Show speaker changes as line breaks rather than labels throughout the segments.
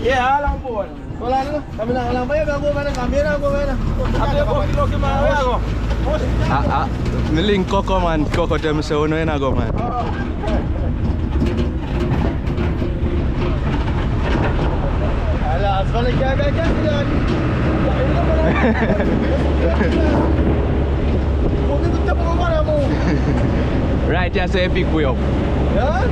Yeah, alang po.
Wala na. Kami na alam ba yan? Bago ka na kami na. Bago ka na.
Ako yung mga ako.
Miling koko man. Koko dem sa uno yun ako man.
Alas, balik ka agad yan. Huwag ikot na po ka mo.
Right, ya sa epic po yun.
Yan?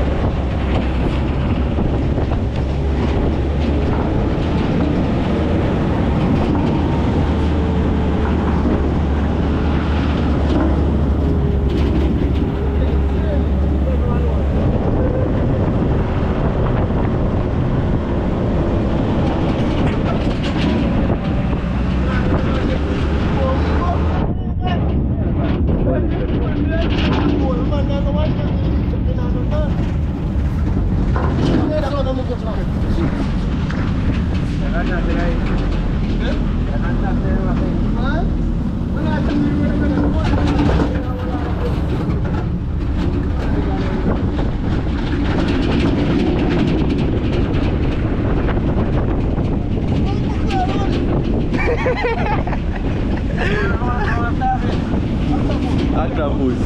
Atrapus.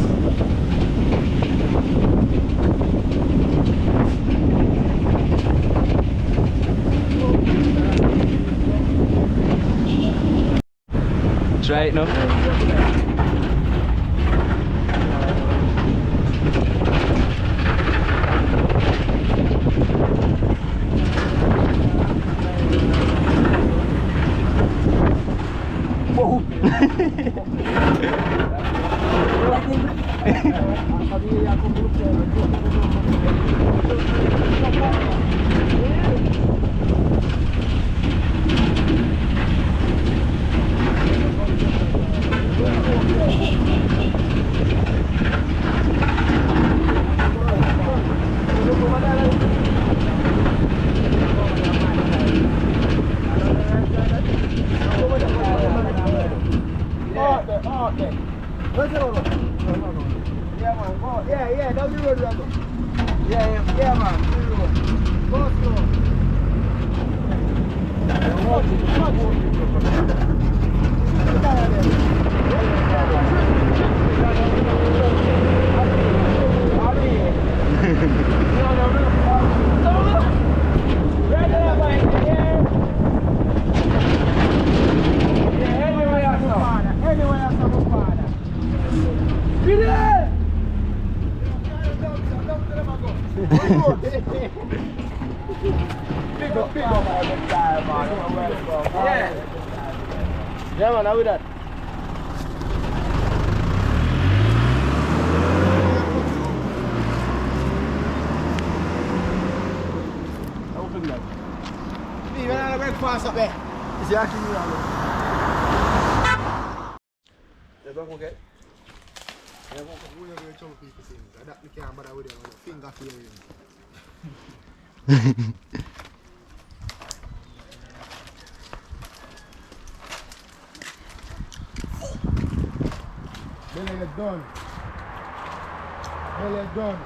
Try it, no? Yeah, down the road, Rambo. Yeah, man. Go slow. Yeah, man, how with that? Open that. Hey, man, I'm going to pass up there. Is he actually me? You're going to get? You're going to go to the chunk people things. I don't care about that with your finger feeling. Belly is done. Belly is done.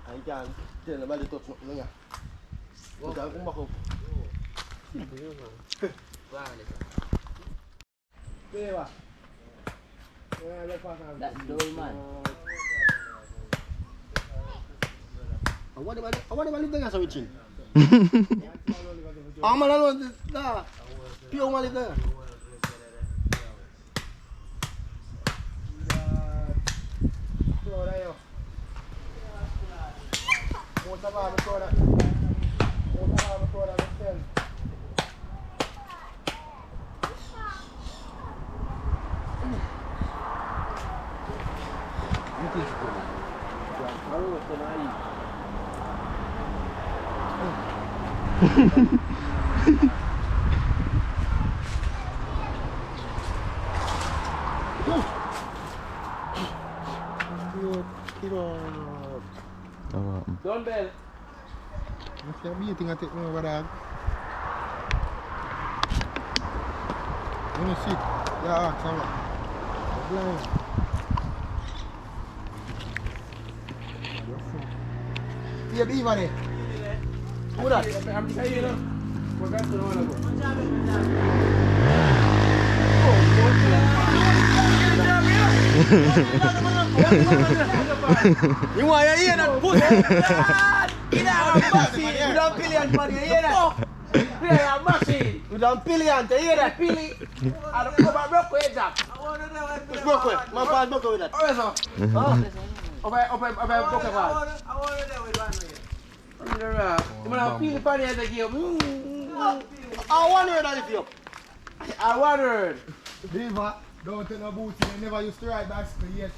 I can't tell nobody touch nothing now. Look at come back up.
That's dull, man.
I want to live there as a witching. I'm man, I don't know. Pure man live there.
Don't bell.
If you're meeting, I take me over there. When you sit, yeah, come on. Blind. the beaver there. Who that?
I'm telling you, we're going to know one
You want to hear that pussy? You don't pillion man, you hear that?
Yeah, I'm machine.
You don't pillion, you hear that?
Pilly. I don't come and broke with that.
It's broke with. Man, pass broke with that.
Oh, yes, sir.
Huh?
Broke with that.
I want to hear that if you.
I wondered.
Beaver, don't take no booty. They never used to ride bicycle yet.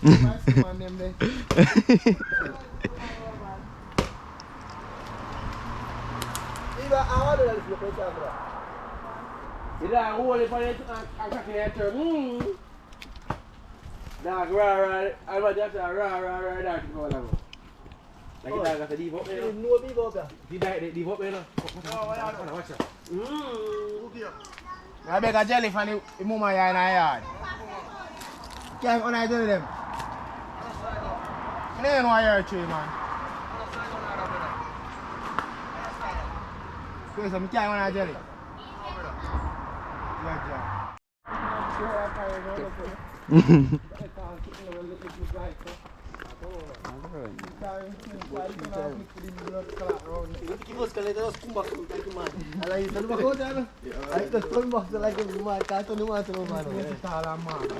Bicycle man them there.
Beaver, I want to hear that if you.
You don't hold it for it and calculator. Dog, rah, I'm about to have to rah, dog, to go along. Like you got to leave up there.
No beaver up there.
Leave up there. Watch that.
I beg a jelly from the mama here in the yard. Can't go and jelly them. I don't know your tree, man. So I can't go and jelly.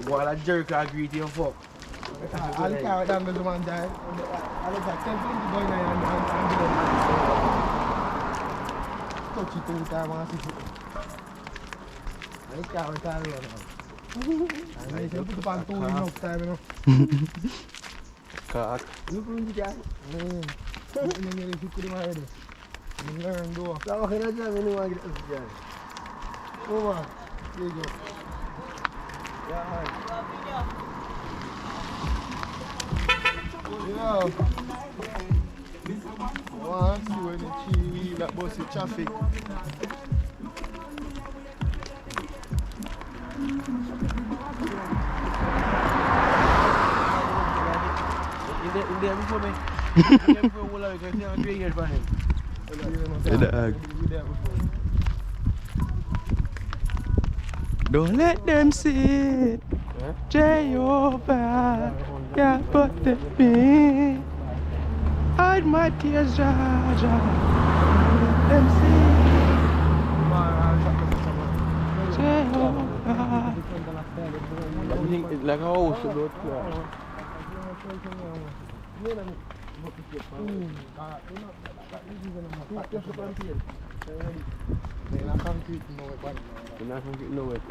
What a jerk I agree to your fuck.
I'll carry down the man there. I'll look at 10 things going on and touch it all the time and see it. I'll carry it all around. I need to put the pan tool enough time, you know.
Cock.
Look at the guy. Man. And then you put him already. You learn, go.
So I can't tell me anyone get this guy.
Come on. There you go.
Yeah,
Yeah. One, two, and the tree, that bus is traffic.
In there before me. In there before all of it, because they have 3 years for him.
Don't let them see it. Jehovah, yeah, protect me. Hide my tears, Jaja. Let them see it. Jehovah.
Everything is like a house about You're not going to get nowhere.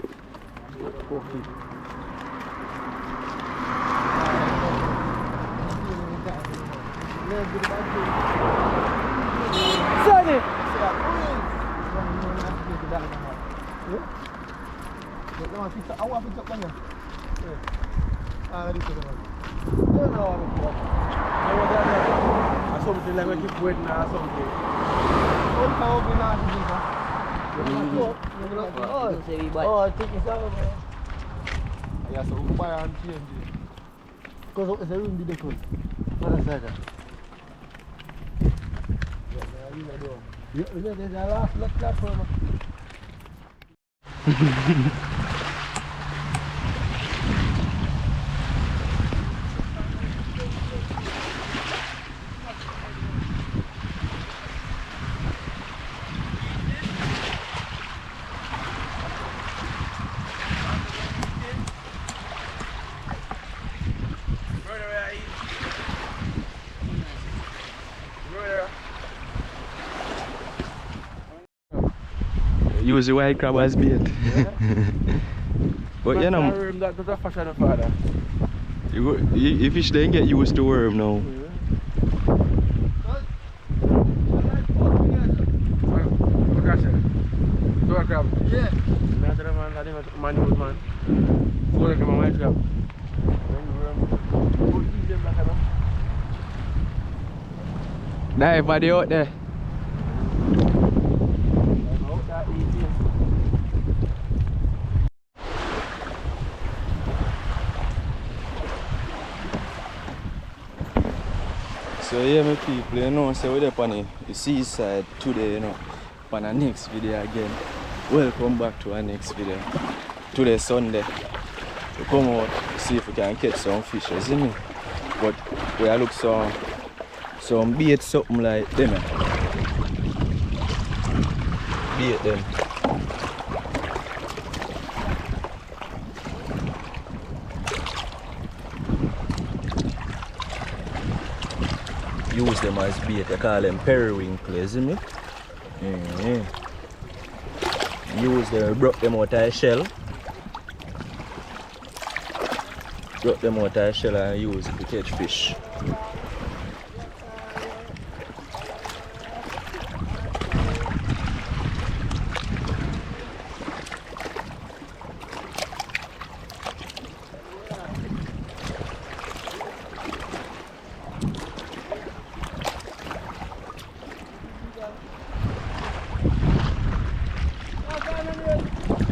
Sonny!
I want to pick up on you.
Something like when you keep waiting or something.
Oh, I think it's over, man.
Yeah, so we buy and change it.
Because it's a room be decor. What is that? Yeah, there's a last platform.
Use the white crab as bait. But you know,
That's a fashion father.
you fish then get used to worm now.
Yeah. Man, go like a white crab.
Nah, everybody out there. So yeah, my people, you know, so we're up on the seaside today, you know, on our next video again. Welcome back to our next video. Today Sunday. We come out to see if we can catch some fish, you see me? But we are look some bait, something like them. Bait them. Use them as bait, they call them periwinkle, you see me? Use them, broke them out of the shell. Broke them out of the shell and use it to catch fish.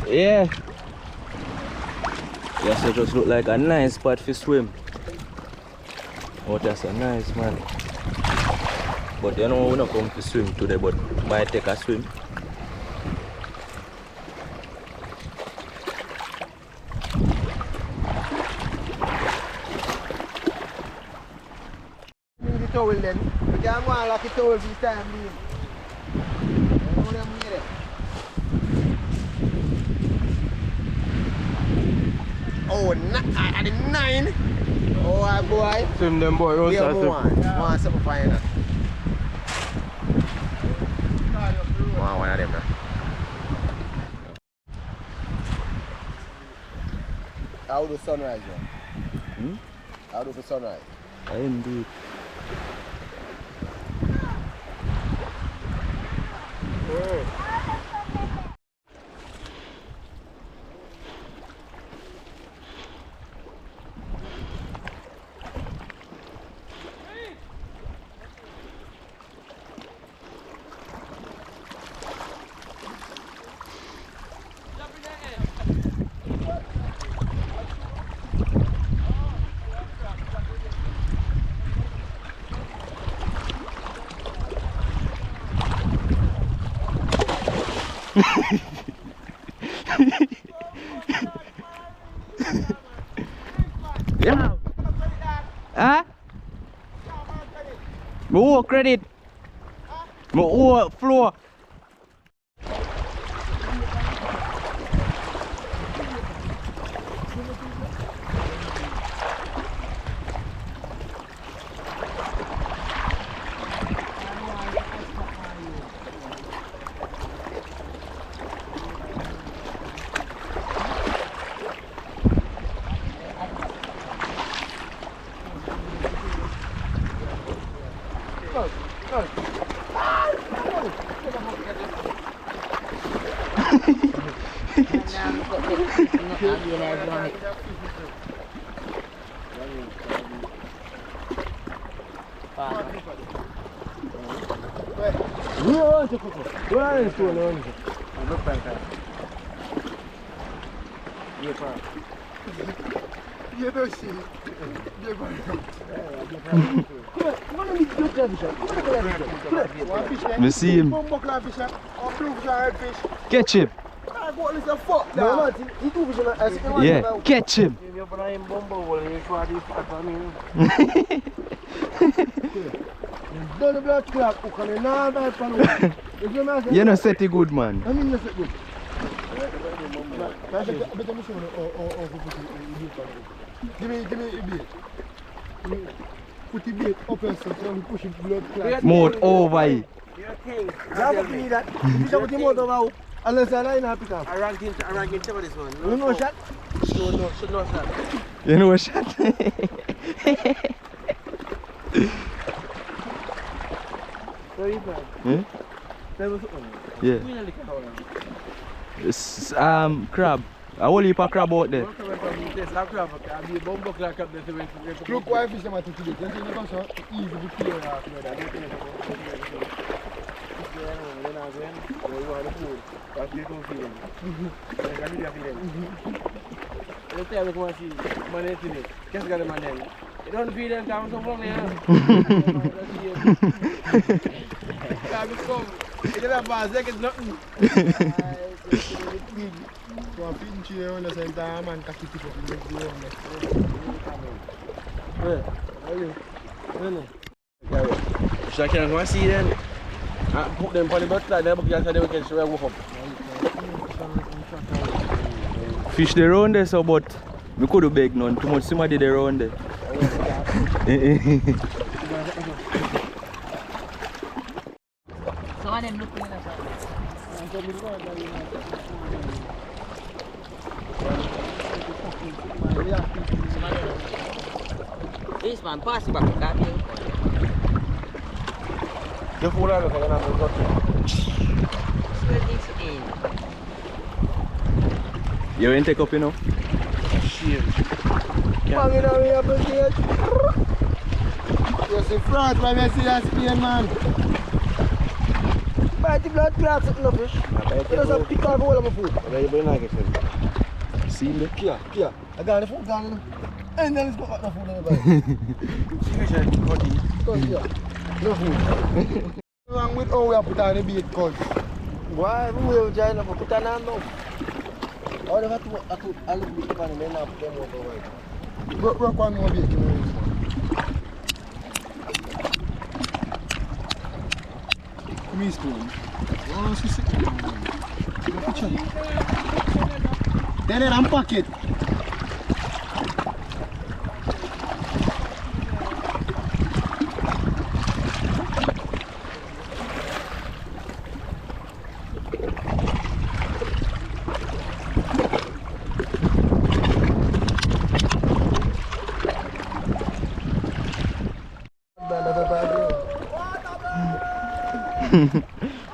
Yeah. Yes, it just look like a nice spot for swim. Oh, that's a nice man. But you know, we're not going to swim today, but might take a swim.
The towel then. We can't go and lock the towel this time being. Oh, at the 9. Oh, boy.
Swim them boy,
We have one something fine. One of them. How do sunrise, man? How do the sunrise?
I didn't do it. Yeah. Huh? More credit. More floor. Me see him. Catch him. Yeah, catch him. You know set it good, man.
Give me a bait. Put the bait up and so push it blood clot.
Mouth over it.
You're a king.
Give that. You put the motor out. Unless I line up it up.
I rank him to this one.
You know shot?
Should know shot.
You know a shot?
Where you from?
Yeah? Yeah. It's crab. A whole heap of crab out there.
Look why fish them at today. You never saw easy to clear out.
Qu'est-ce qu'il y a de manin? You don't feed them down so long, yeah. Can't come. You don't have a second, nothing.
So I'm feeding you on the same time and catch it up in the ground.
Where? Are you? Where? So I can go and see them. Put them on the boat like that, but you can catch where I walk up.
Fish there around there, so but we could have beg none. Too much somebody there around there.
So I didn't look at that. This man pass back to that thing.
The fool are going to have a
You ain't take up, you know?
shit.
Banging on me up again. You're in front when I see that spear, man. Bite the blood clots in the fish. It doesn't pick off all of my food.
See the
Here. I got the food down. And then it's got no food in the bag. Come here. No food. What's wrong with how we have put on the bait, cuz? Why? We will try to put on now. All the way I look big on and then I put them over right. Work one more bait, you know. Come here, spoon. Oh, she's sick. Then it unpack it.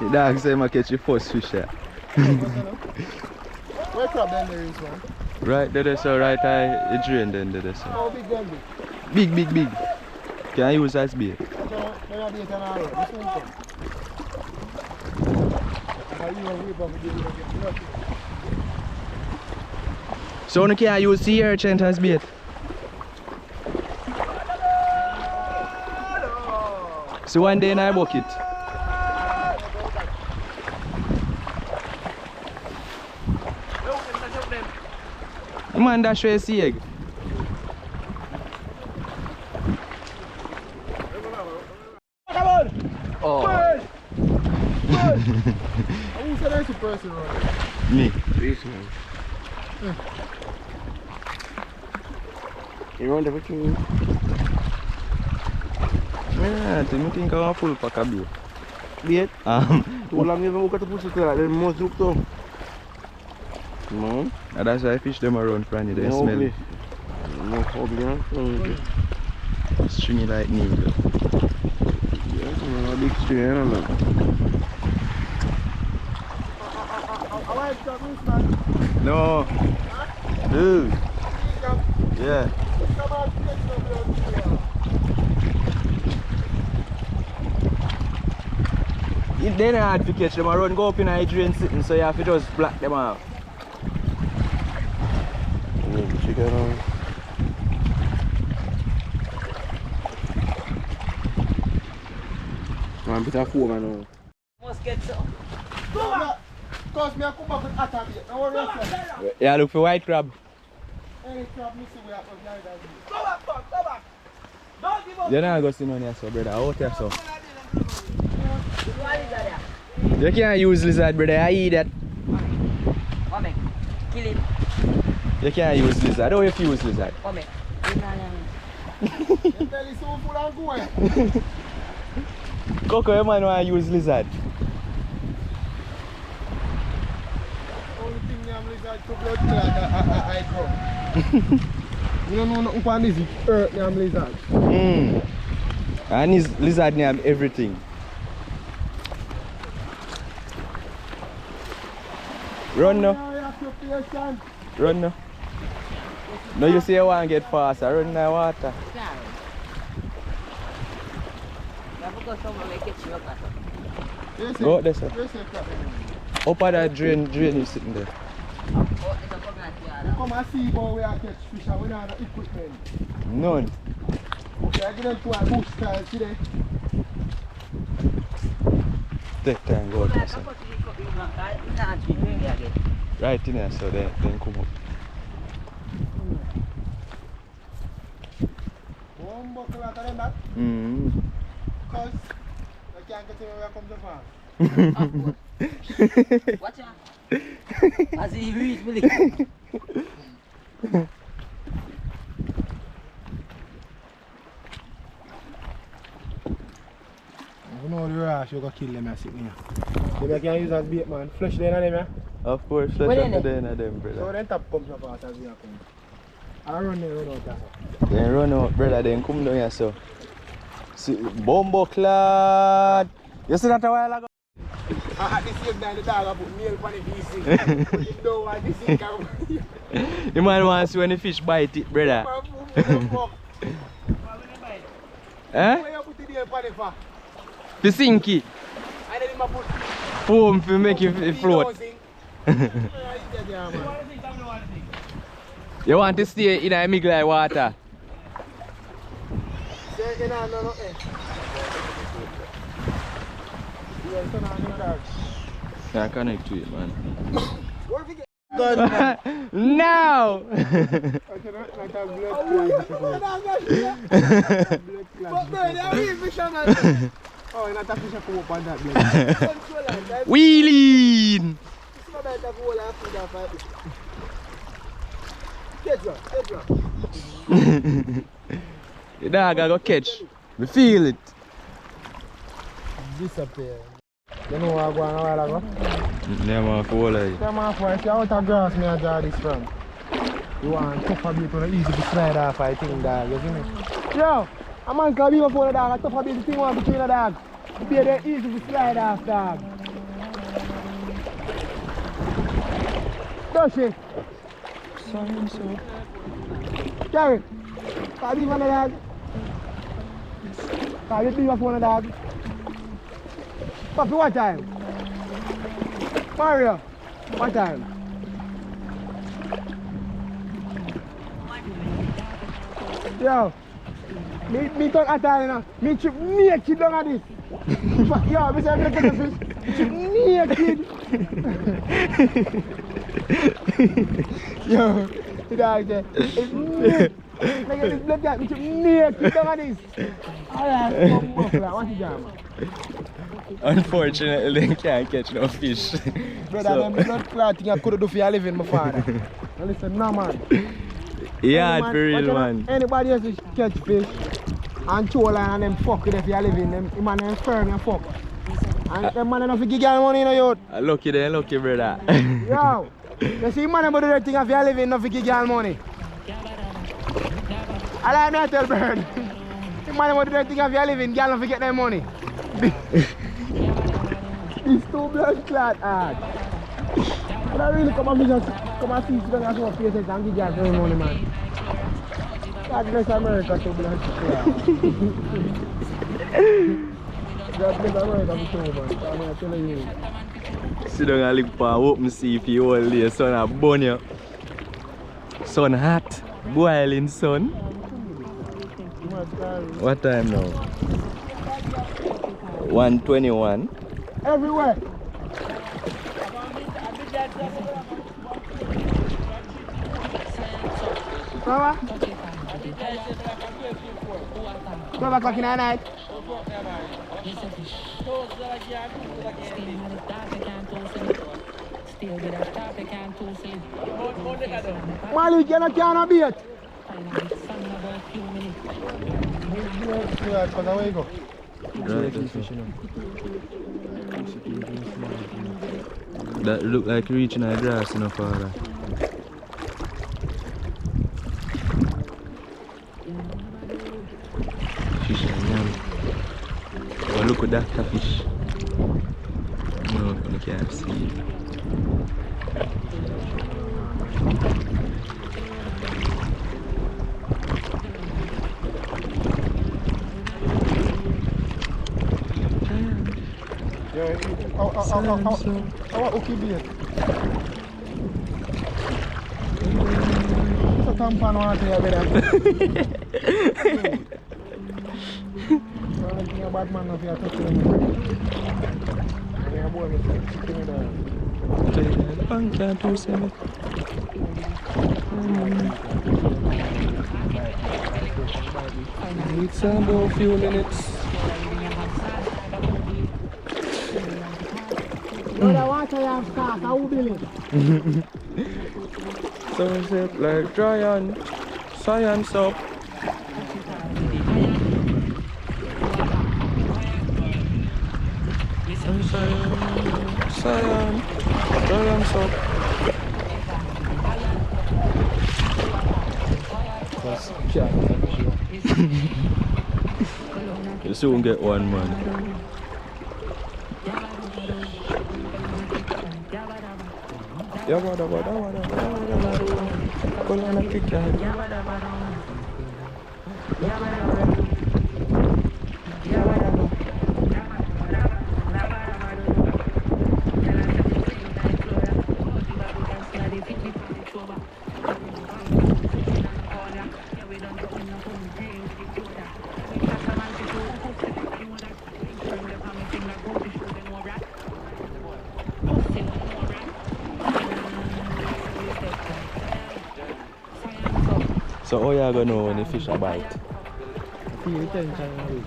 The dog say I catch your first fish here.
Where crab then there is one?
Right there, so right eye, it drain then there, so.
How big then big?
Big. Can I use as bait?
This one come.
So you can use sea urchin as bait? So one day in a bucket. Man, that's where sea egg. Oh.
Who's the nice person running?
Me.
You run everything.
Yeah, I think I'm full pack of beer.
Beer? Too long you have to push it like the most look to. Man.
And that's why I fish them around Franny, they smell it.
No problem.
Stringy like needle.
Yes, man, a big string, man.
No. Dude. Yeah. If they're not hard to catch them, I run go up in a drain sitting, so you have to just block them off.
Chicken on. Man, bit of foam now.
Must get some.
Cause me I come back with atta bait. Now what do you say?
Yeah, look for white crab.
Any crab me see we have to behind that.
Go back. Don't give up.
You're not going to see none here, so brother. Out here, so.
What is that?
You can't use lizard, brother. I eat that.
Come on. Kill him.
You can't use lizard. How you use lizard?
Come on.
You tell you so full and going.
Coco, you man want to use lizard.
Only thing I'm lizard to blood clot I come. You don't know nothing about this earth I'm lizard.
And his lizard name everything. Run now. Run now. No, you say you want to get faster. Run in the water. Go out there, sir. Up at that drain is sitting there.
Come and see how we catch fish and we don't have equipment.
None.
Okay, I give them 2 bush style today.
Take time, go out there, son. Right in here, so then come up.
One buckle out of them that. Because I can't get where I come to farm.
Watch out. As he reads me.
You know the rash, you go kill them and sit here. They can use as bait, man. Flush them in them,
Of course, flesh on the den of them,
so
brother.
then top comes up as we are coming. I run there, run out there.
Then run out, brother, then come down here, so. See, Bombo clad. You see that a while ago?
This is the dog I put nail on the PC. You know what this is?
The man wants to see when the fish bite it, brother. Eh?
Where you put the nail on the for?
To sink it.
I didn't even put
Foam to make it float. You want to stay in a migla water? I connect to it, man. Now!
Oh, and I fish come up on that blade.
Wheeling! The dog I go catch. We feel it.
Disappear. You know what I'm going a while ago?
Yeah, man, for all of it.
Yeah, man, for if you out of grass, me I draw this from. You want tougher bit when easy to slide off, I think, dog. You see me? Yo! A man can be before the dog, a tougher bit the thing one between the dog. Be there easy to slide off, dog. Don't she?
Sorry, so.
Carry. Can be for the dog. Can you be before the dog? Papi, what time? Mario, what time? Yo, me talk at time, you know. Me chip naked down at this. Yo, me say me take a fish. Chip naked. Yo, the dog say, it's naked. Look at this blood guy, me chip naked down at this. Alright, come up, what you jam?
Unfortunately, they can't catch no fish.
Brother,
So-
them blood clot thing I could do for your living, my father. Now listen, no man.
Yeah,
Any
for real,
watch out,
man.
Anybody else to catch fish and throw line and them fuck with it for your living, them man them firm and fuck. And them man don't give girl money, you know, youth.
Lucky then, lucky, brother.
Yo, you see man about do that thing for your living, not for give girl money. I like me to tell bird. The man about do that thing for your living, girl don't forget their money. These two blood clot hard. But I really come and see you and show faces and give girls their money, man. God bless America to blood clot. God bless America for show, man. I'm telling you.
Sit down and look for open sea for you all day. Sun a burn you. Sun hot. Boiling sun. What time now? 1:21.
Everywhere. Mama? 12 o'clock in the night. Malik, you not can't beat.
That look like reaching a grass, you know, father. Fish and yam. Oh, look at that fish. No, you can't see it.
How okay be it? So tampan water here, brother. a bad man if you touch him. Yeah, boy, chicken there.
Bank can't do something. It's about a few minutes. Sunset like giant science up. Science up. You soon get one, man. So how you gonna know when the fish are bite?
Pay attention.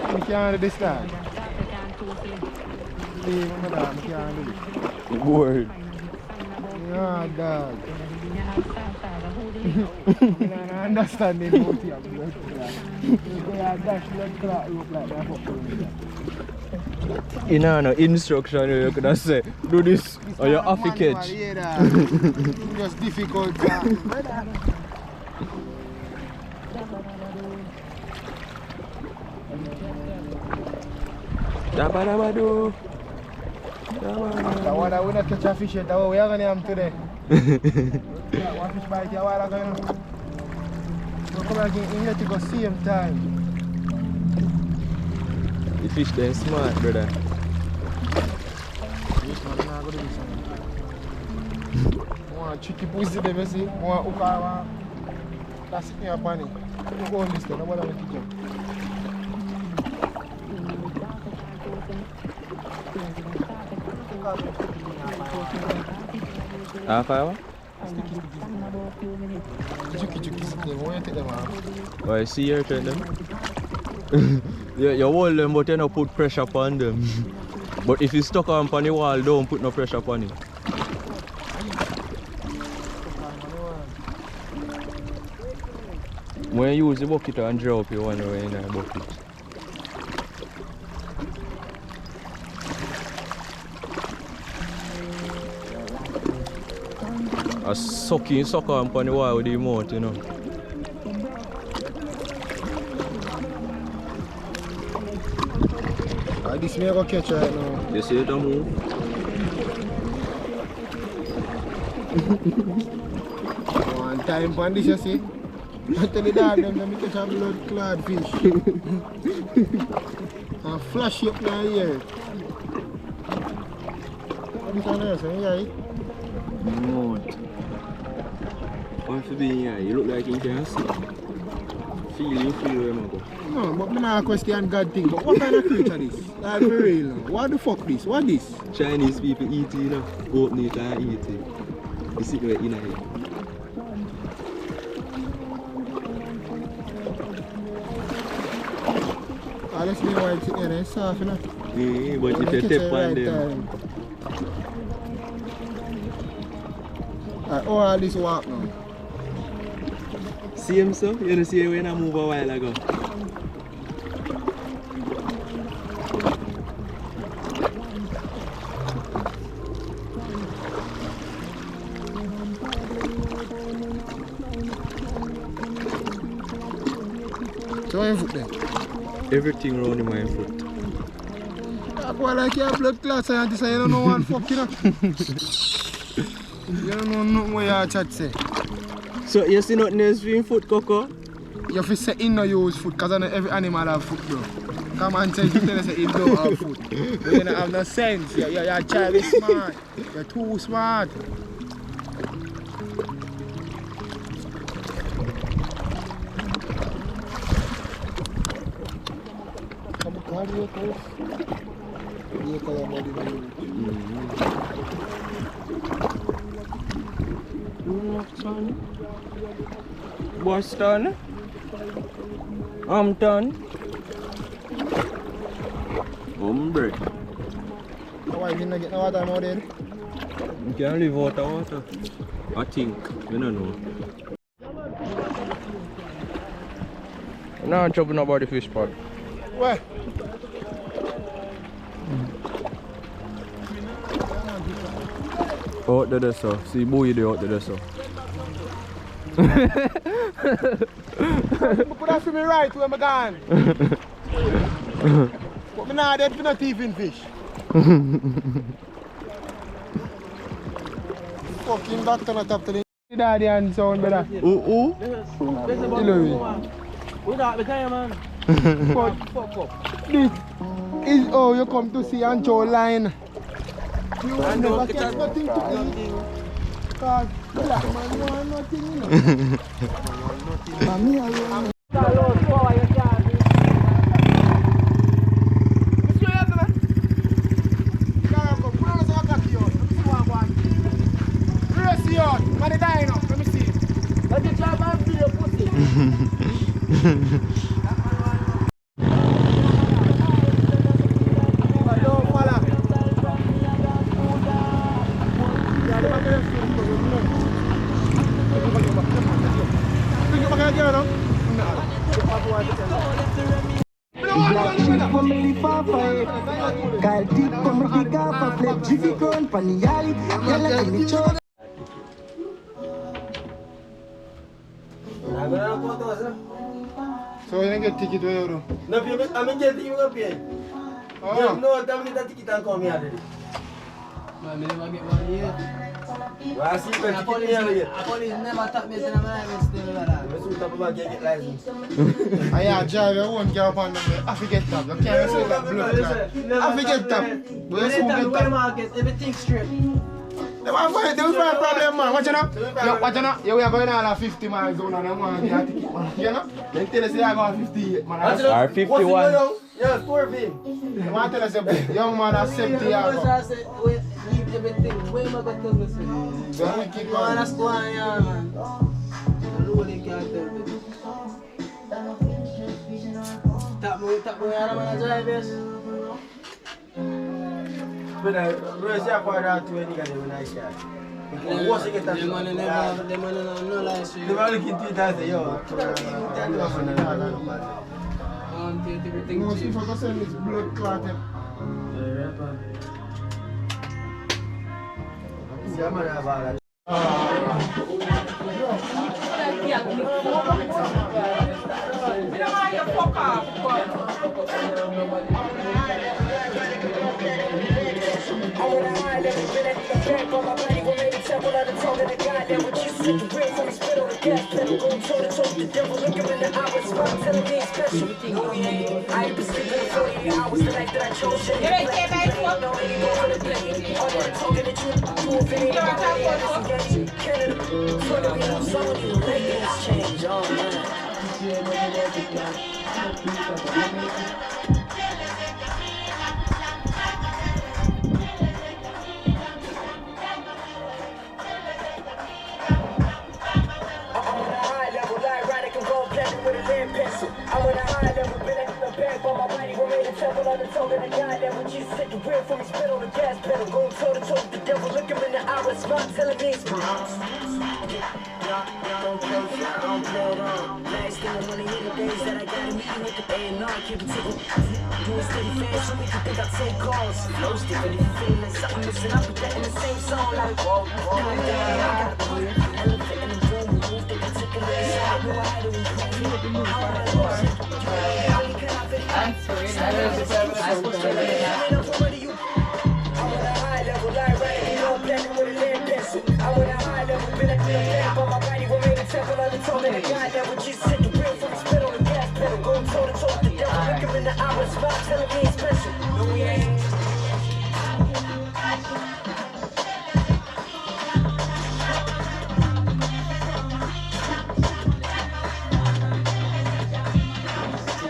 I can't do this time. I can't do this.
Word.
Yeah, dog. I understand the motive of blood clot. You dash blood clot look like that.
You know, no instruction you could have say, do this or you're off the catch.
Just difficult.
Dabadabado.
What I will not catch a fish yet. What we are going to have today? One fish bite a while ago. So come back in let you go same time.
The fish then smart, brother.
This one not going to do something. More tricky pussy there, you see. More hook. That's it, your bunny. Look all this thing. Nobody will teach you.
Half hour?
Chucky, why you take them off?
Why see you turn them? you hold them but you don't put pressure upon them. But if you stuck on the wall, don't put no pressure upon it. When you use the bucket and drop, you want to in a bucket. A suck on the wall with the mouth, you know.
This may go catch right now.
You see it move?
One time on this, you see? I tell the dog them, let me catch a blood clad fish. And flash up my ear. What is on there, son? You
Mouth. One for being here, you look like you can see. You feel where I'm going.
No, but I'm not question God thing, but what kind of creature this? Like for real now. What the fuck this? What this?
Chinese people eat it, you know. Open it and eat it. You see it in here.
Let's see why it's in there, it's soft, you know.
Yeah, but if you tap on them.
Oh, all this walk now.
See him so? You know see when I move a while ago.
So what foot there?
Everything around in my foot.
I go like you have blood clots and this, you don't know what fuck, you know. You don't know nothing what your chat say.
So you see nothing else for your foot, Coco?
you have to say in no use food because not every animal have food, bro. Come on, say you tell us that it don't have food. But you don't have no sense. You're a child is smart. You're too smart. Come on, carry your course. You call your body
Boston, Hampton, Hombre.
Why you not get no water now then?
You can't live out of water. I think, you don't know. I'm not chopping about the fish pod.
Where?
Out there, so. See, boy, they out there, so.
You could have seen me right when I'm gone. But I'm not dead for no thieving fish. Fucking doctor not up to the daddy and sound, brother.
Ooh.
But this is how you come to see and show line. You never get nothing to eat. Because black man want nothing, you know. And me alone. Man, they dying up. Let me see. Let me try and feel your pussy. So you don't get ticket where you do?
No, I'm get you up here. No, tell me that ticket and come here.
Man, I never get money here.
I see you get ticket here.
Police never tap me in my life still like that.
I'm suit up about get license.
I drive your own car upon them. I forget that. You can't say that blood clot. I forget that. But you get that.
Market, everything straight.
They will find problem, man. Watch it now. Watch it now. We are going all 50 miles on and I want to get a ticket, man. You know? They tell us I go 58, man.
Or 51.
Yeah, 4 of him.
They want to tell us young man has 70 years.
I say, leave everything. Where am I going to tell you?
Then we keep
Man,
on.
that's going on, man. The rolling can't tell me. Tap me, I'm going to drive this.
But I raise your part out to any guy when I start. Once you get that,
The money never, the money no license.
they will look into it and say, yo,
Everything
No, see
cheap.
if I can send this blood clotted.
see, I'm gonna have all that.
I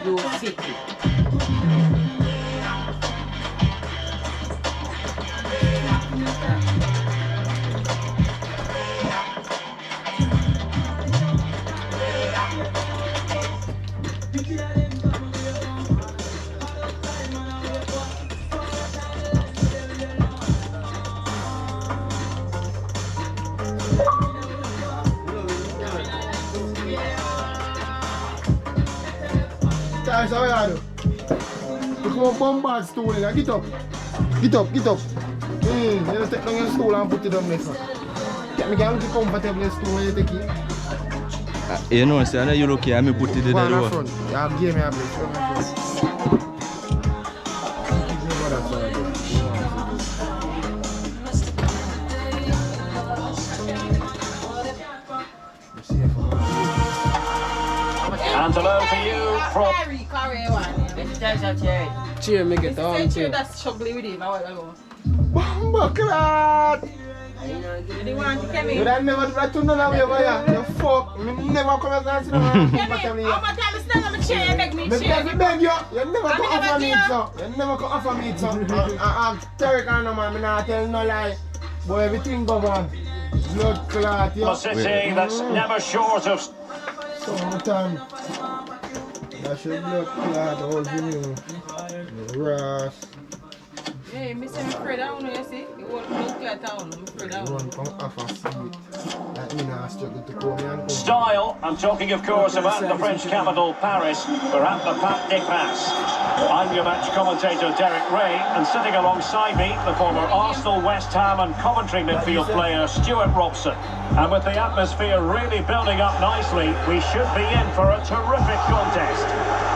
do City.
Guys, how are you? You come up bombard stool in. Get up. Get up, get up. You just take down your stool and put it on this one. Get me down to comfortable in stool when you take it.
You know, see, I know you look here, I put it in
Go on
the
the front. Yeah, give me a break. Go on the front.
And hello to you from
Cheer, make it down. Cheer.
That's chocolate with him a while ago.
Bomba clot!
You want to come
You
in?
don't never try to none of you over here. You fuck. Me never come out and see no man.
Come in. How much time is stand on the chair? Make me
Me
chair.
beg you. You never come
never
offer me
care.
so. You never come offer me so. I'm Derek and no man. Me not tell no lie. But everything go on. Blood clot, yo.
a city that's never short of
Summertime. That's your blood clot, all the new. Ross.
Hey, Mr. Fred, I don't know, you see? You want to look at town, Fred, I don't
Run from off a seat. Like me now struggle to come here and come.
style. I'm talking, of course, about the French capital, Paris. We're at the Parc des Princes. I'm your match commentator, Derek Ray, and sitting alongside me, the former Arsenal, West Ham and Coventry midfield player, Stuart Robson. And with the atmosphere really building up nicely, we should be in for a terrific contest.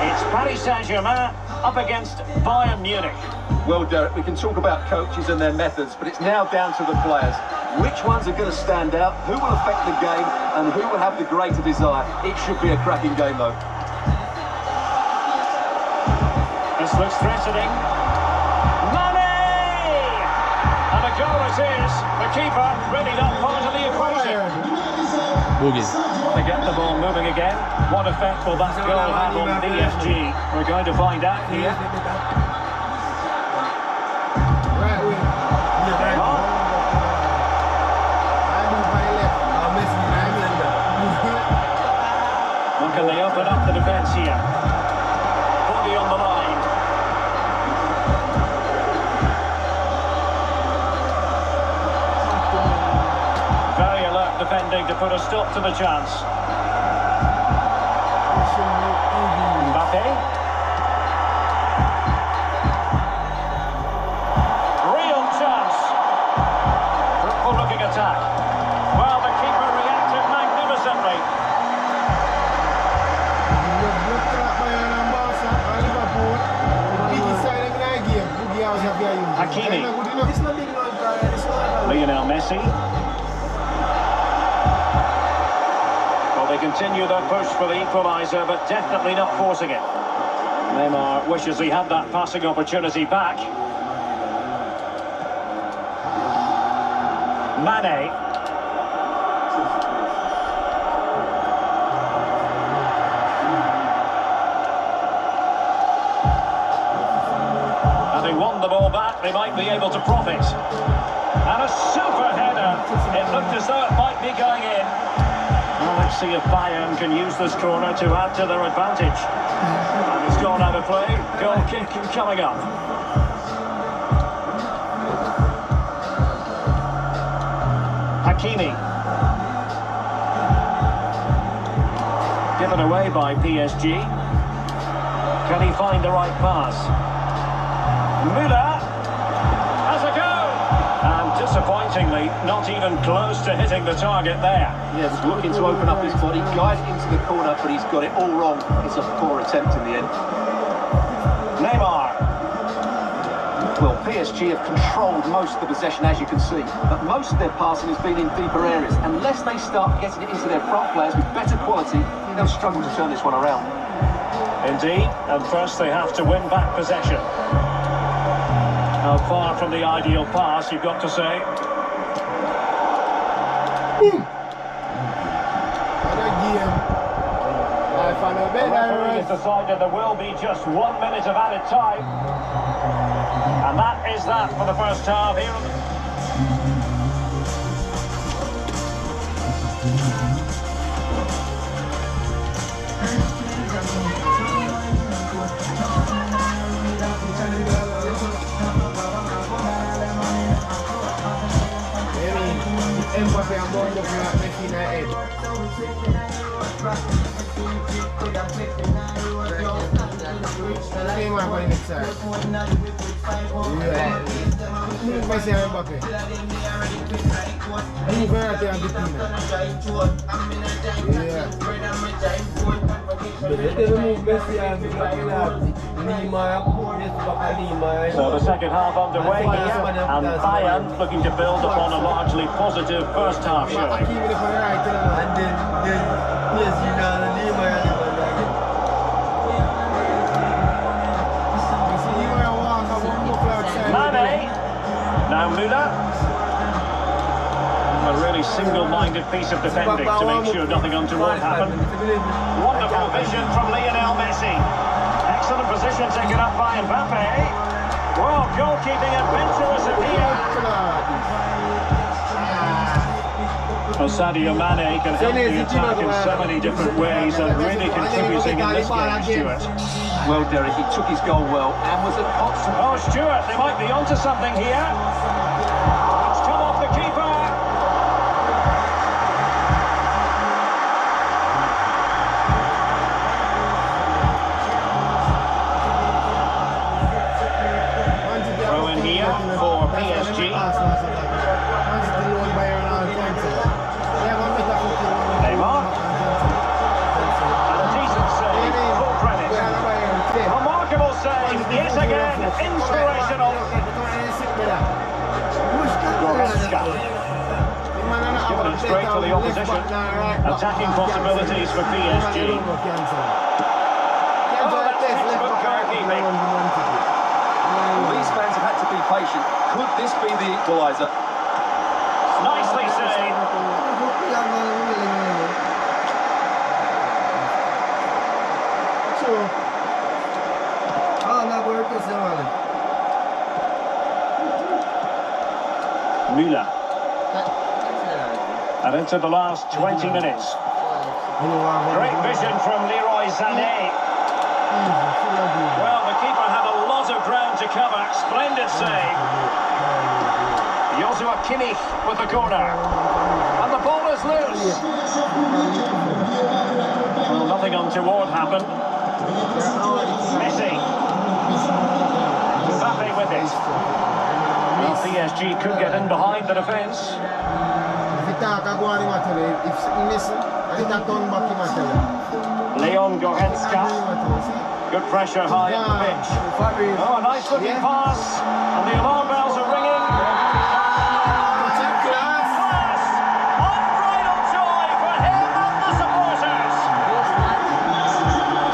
It's Paris Saint-Germain up against Bayern Munich.
Well, Derek, we can talk about coaches and their methods, but it's now down to the players. Which ones are going to stand out, who will affect the game, and who will have the greater desire? It should be a cracking game, though.
This looks threatening. Mane! And a goal it is. The keeper really not part of the equation.
Boogie.
They get the ball moving again. What effect will that goal have on PSG? We're going to find out here.
Right way.
Hang on.
I move my left. I'll miss me. I'm in there.
Well, can they open up the defence here? Body on the line. Very alert defending to put a stop to the chance. Mbappe. Real chance. Fruitful looking attack. Well, the keeper reacted magnificently. Hakimi. Lionel Messi. Well, they continue their push for the equaliser, but definitely not forcing it. Neymar wishes he had that passing opportunity back. Mane. Having won the ball back, they might be able to profit. And a super header. It looked as though it might be going in. Well, let's see if Bayern can use this corner to add to their advantage. And it's gone out of play. Goal kick coming up. Hakimi. Given away by PSG. Can he find the right pass? Müller has a go! And disappointingly, not even close to hitting the target there.
Yeah, he's looking to open up his body, guide it into the corner, but he's got it all wrong. It's a poor attempt in the end.
Neymar.
Well, PSG have controlled most of the possession, as you can see, but most of their passing has been in deeper areas. Unless they start getting it into their front players with better quality, they'll struggle to turn this one around.
Indeed, and first they have to win back possession. How far from the ideal pass, you've got to say.
Boom! What a game.
The referee has decided there will be just 1 minute of added time. And that is that for the first half here.
Mbappe and Bondo for Messi in the head. Same one on the next side. Yeah. Messi and Mbappe. Move right there and between them. Yeah.
So the second half underway here, and Bayern looking to build upon a largely positive first half showing. Mane, now Müller. A really single-minded piece of defending to make sure nothing untoward happened. Wonderful vision from Lionel Messi. Excellent position taken up by Mbappe. Well, goalkeeping adventurous here. Well, Sadio Mane can help the attack in so many different ways and really contributing in this game, Stuart.
Well, Derek, he took his goal well and was a constant.
Oh, Stuart, they might be onto something here. It's come off the keeper. Throw in here for PSG. Neymar. And a decent save, full credit. Remarkable save, yes again, inspirational. Goretzka. Given it straight to the opposition. Attacking possibilities for PSG. Oh, that's textbook goalkeeping.
These fans have had to be patient. Could this be the equaliser?
Nicely saved. Müller. And into the last 20 minutes. Great vision from Leroy Sané. Well, the keeper had a lot of ground to cover. Splendid save. Joshua Kimmich with the corner. And the ball is loose. Well, nothing untoward happened. Messi. Mbappe with it. Well, PSG could get in behind the defence. Leon Goretzka. Good pressure high up the pitch. Oh, a nice looking pass. And the alarm bells are ringing. Class! Unbridled joy for him and the supporters.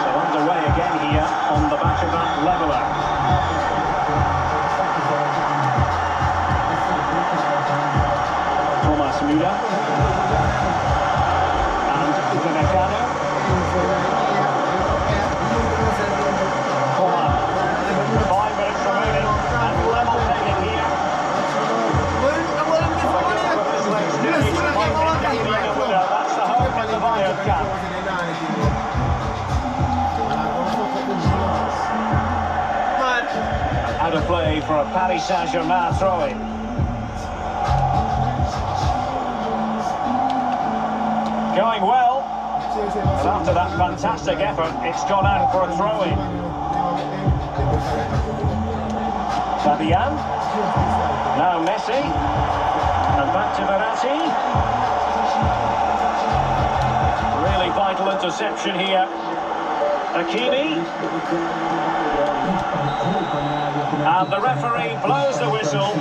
So underway again here on the back of that leveller. Thomas Müller. And Tvrece. Out of play for a Paris Saint-Germain throw-in. Going well. And after that fantastic effort, it's gone out for a throw-in. Fabian. Now Messi. And back to Tvrece. Really vital interception here. Hakimi. And the referee blows the whistle.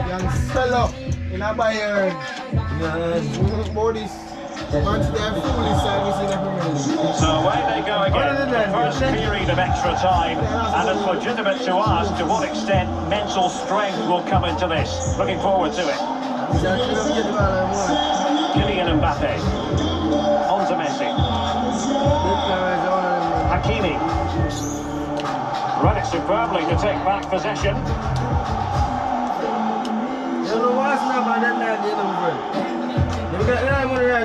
Young fella in a Bayern. Bodies.
So away they go again. The first period of extra time, and it's legitimate to ask to what extent mental strength will come into this. Looking forward to it. Kylian Mbappe. On to Messi. Hakimi. Run it superbly to take back possession.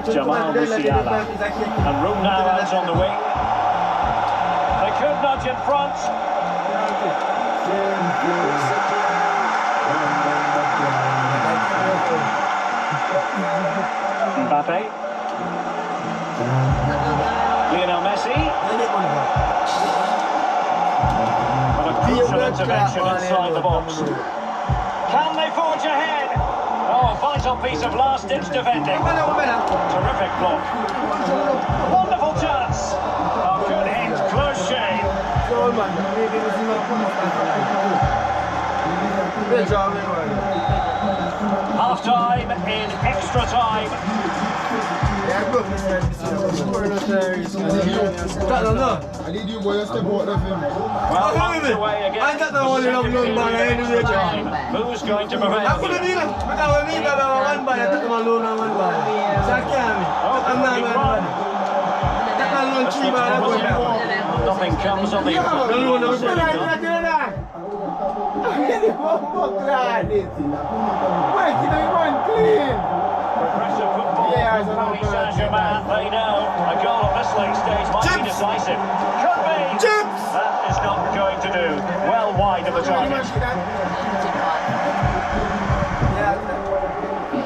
Jamal Musiala. And room now out on the wing. They could nudge in front. Mbappe. Lionel Messi. And a crucial intervention inside the box. Can they forge ahead? Oh, vital piece of last-ditch defending. Terrific block. Wonderful chance. Oh, good hit. Close shave. Half-time in extra time.
I need you boys to step out of him.
Well, underway again.
I got the one in the
Time. Who's going to prevail?
Aku dah bilang, kau ni kalau one ball, tak malu nak one ball. Sakit ni. Tak nak one ball. Tak malu three ball aku dah.
Nothing comes on the
Lalu nak betul dah. Ini bomba clean. Why kita main clean?
Progressive football. Paris Saint-Germain, they know a goal at this late stage might be decisive. Could be. That is not going to do. Well wide of the target.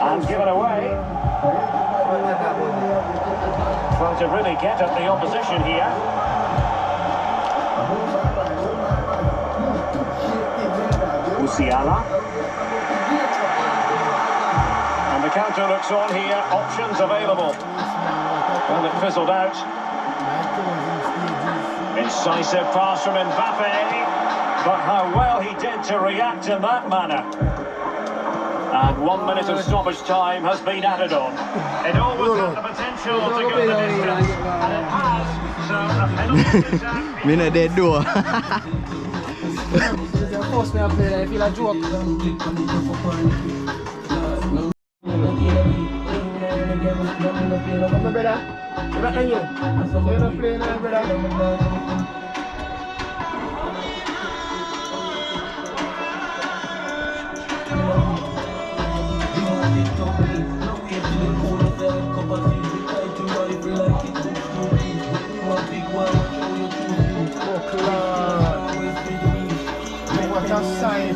And given away. Trying to really get at the opposition here. Musiala. And the counter looks on here. Options available. Well, it fizzled out. Incisive pass from Mbappe. But how well he did to react in that manner. And 1 minute of stoppage time has been added on. It always had the potential to go the distance. And it has. So a penalty is out.
Me not dead door.
Force me up there, I feel a joke.
What a sign.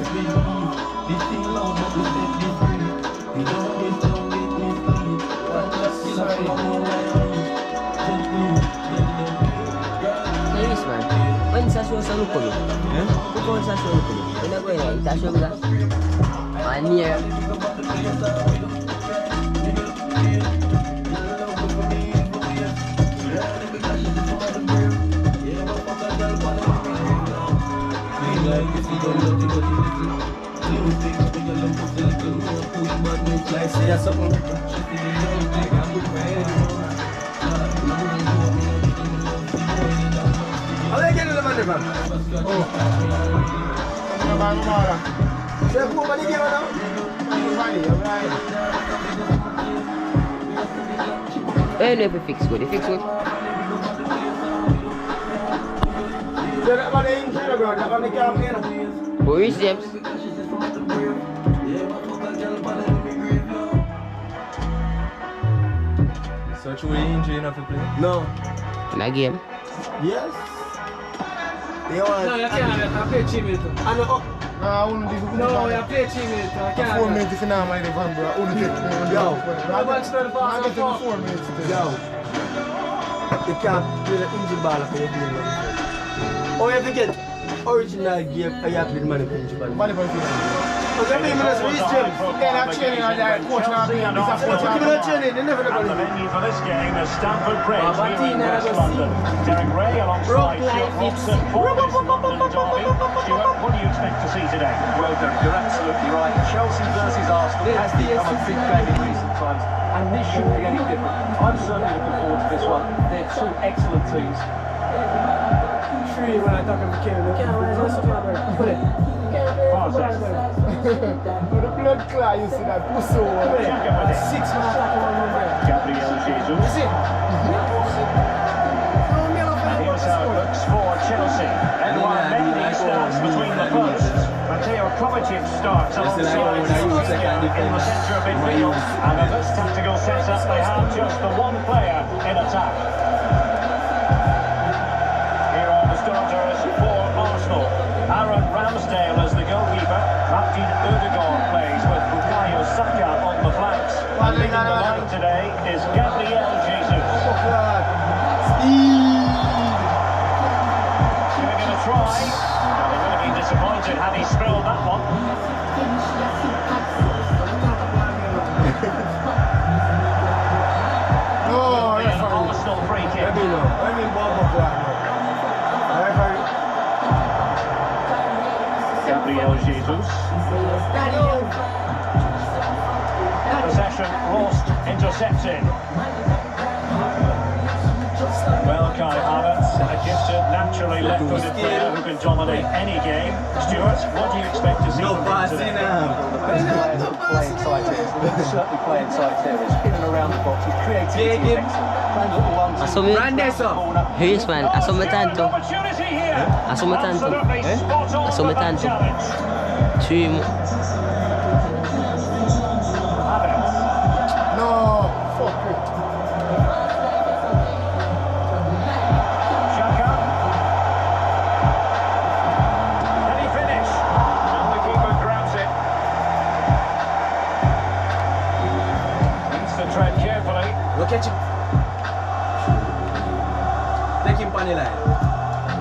Serius man, when sasyo sa lupa ni? Kung sasyo lupa ni? Kena ko yan, sasyo ka? Mania.
Alay naman naman. Oh.
Marah.
Saya buat balik dia mana?
Ano yung fix ko? Fix ko?
Saya nak balik yang saya nak nak kami kamera.
Boris James.
So truly injury enough to play?
No.
Na game?
Yes. They want.
No, you can't. I play 3 minutes.
Ano?
Uno di ko
No, you play 3 minutes. I can't.
4 minutes na naman ni Van bro. Uno di ko.
Yo.
Robert's not fast.
I get to 4 minutes.
Yo. They can't play the engine ball for you. Oh, you forget. Original game, I have been money for engine ball.
Money for you.
Because I mean, it's Reece James.
They're not training on that coach now. This a coach
Give me that training, they never
And the
done it.
venue for this game is Stamford Bridge here in West London. Derek Ray alongside Stuart Robson for this London derby. Stuart, what do you expect to see today?
Well done, you're absolutely right. Chelsea versus Arsenal has become a big game in recent times. and this shouldn't be any different. I'm certainly looking forward to this one. They're two excellent teams.
Tree when I talk about Kevin. The blood clot, you see that pussy over there. 6 months
Gabriel Jesus.
You see?
And here's how it looks for Chelsea. Edouard Mendy starts between the posts. Mateo Kovacic starts alongside in the centre of midfield. And in this tactical setup, they have just the one player in attack. Here are the starters for Arsenal. Aaron Ramsdale as the goalkeeper. Martin Odegaard plays with Bukayo Saka on the flanks. Leading the line today is Gabriel Jesus. Giving it a try. They would have been disappointed had he spilled that one. An Arsenal free kick. Gabriel Jesus. Possession lost, intercepted. Well, Kai Havertz, a gifted, naturally left-footed player who can dominate any game. Stuart, what do you expect to see from him today?
Play inside areas. Certainly play inside areas. In and around the box. His creativity is excellent.
Asume man, asume tanto. Asume tanto. Asume tanto. Timo.
No, fuck it.
Xhaka. Can he finish? And the keeper grabs it. Needs to tread carefully.
Look at you. Take him funny line.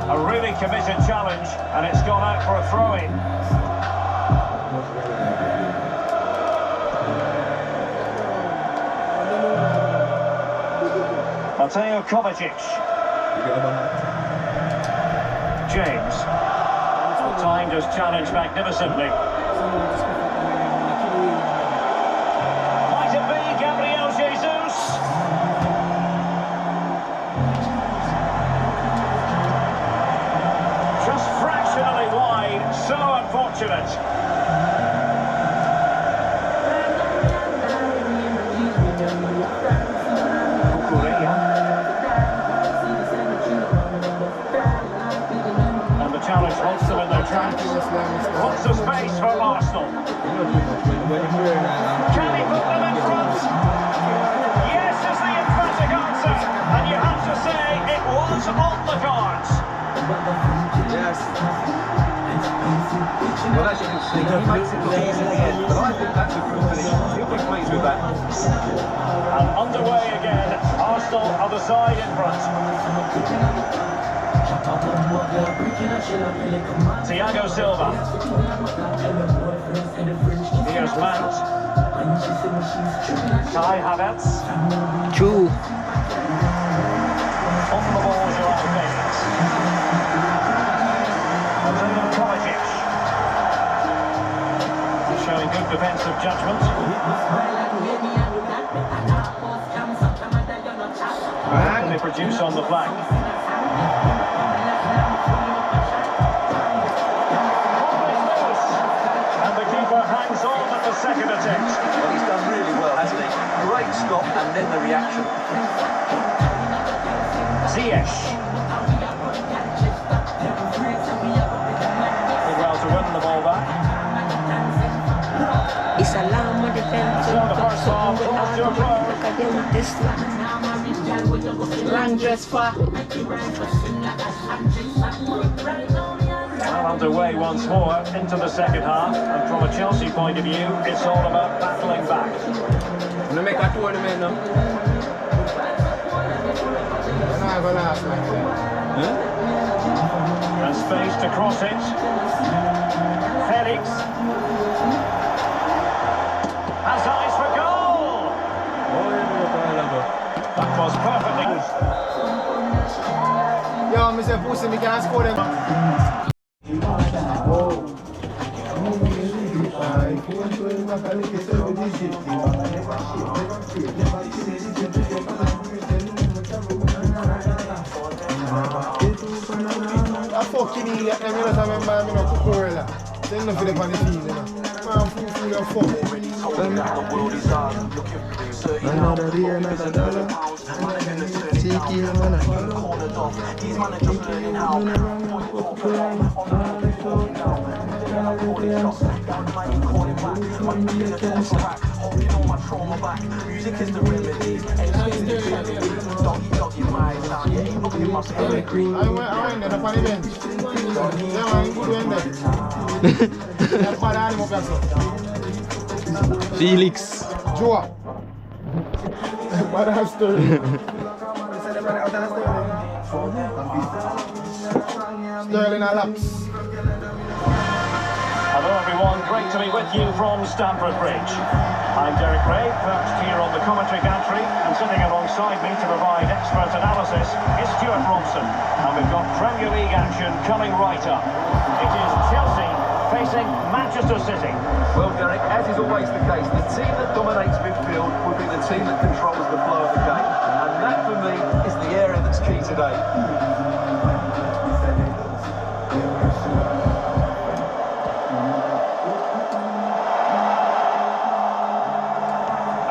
A really committed challenge, and it's gone out for a throw-in. Mateo Kovacic. James. Timed his challenge magnificently. Might it be Gabriel Jesus? Just fractionally wide, so unfortunate. And the challenge holds them in their tracks. Lots of space for Arsenal. Can he put them in front? Yes is the emphatic answer. And you have to say it was on the cards.
Yes.
Well, as you can see, he makes it look easy in the end, but I think that's a good finish. He'll be pleased with that.
And underway again. Arsenal are the side in front. Thiago Silva. Here's Mount. Kai Havertz.
True.
On the ball, Joao Felix. Mateo Kovacic. Showing good defensive judgment. And they produce on the flank. And the keeper hangs on at the second attempt.
Well, he's done really well, hasn't he? Great stop and then the reaction.
Ziyech. Did well to win the ball back.
It's a llama defense.
So the first half draws to a close.
Long dress for.
Well underway once more into the second half, and from a Chelsea point of view, it's all about battling back.
I'm gonna make a tournament now.
I'm not gonna last like that.
And space to cross it. Felix has eyes for goal. That was perfectly good.
Yo, Mr. Pussy, we can't score them. A fucking idiot, I don't remember I'm in a Cucurella. Then nothing upon the field, man, fool your fuck.
Another day, another dollar. Tiki, man.
Music is the remedy. I went there upon the bench. They were good when there. That's what I'm
Felix.
Joa. What a story. Sterling a laps.
Hello everyone, great to be with you from Stamford Bridge. I'm Derek Ray, perched here on the commentary gantry, and sitting alongside me to provide expert analysis is Stuart Robson. And we've got Premier League action coming right up. It is Chelsea facing Manchester City.
Well, Derek, as is always the case, the team that dominates midfield will be the team that controls the flow of the game. And that, for me, is the area that's key today.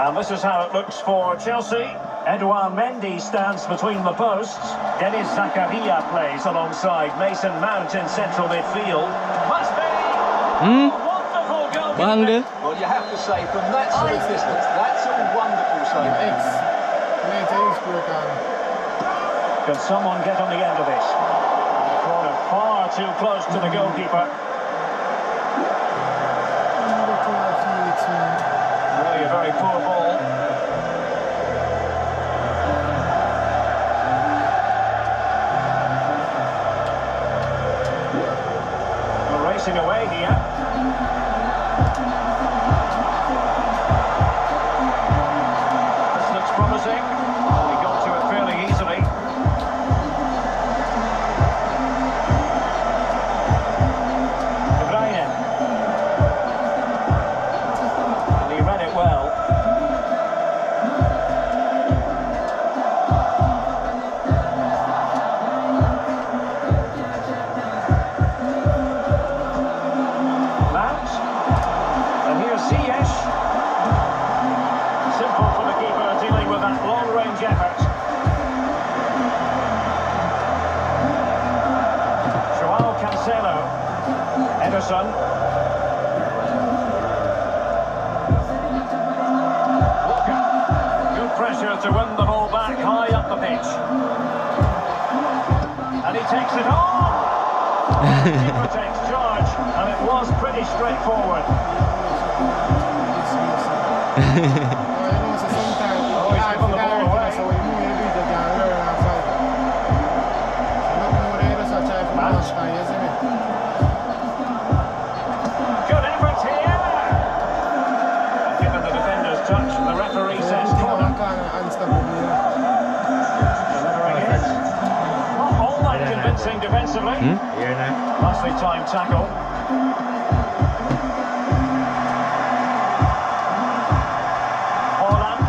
And this is how it looks for Chelsea. Edouard Mendy stands between the posts. Denis Zakaria plays alongside Mason Mount in central midfield. Must be a wonderful goal.
Bang.
Well, you have to say, from that sort of distance, that's a wonderful save.
Can someone get on the end of this? The corner far too close to the goalkeeper. Really a very poor ball. We're racing away here. This looks promising. He got to it fairly easily. Tvrece. And he read it well. Mount. And here's Ziyech. Simple for the keeper dealing with that long-range effort. Joao Cancelo. Ederson. Walker. Good pressure to win the ball back high up the pitch. And he takes it on. The keeper takes charge, and it was pretty straightforward. Good effort here. And given the defender's touch, the referee says corner. Delivering it. Not all that convincing defensively. Nicely timed tackle. Holland.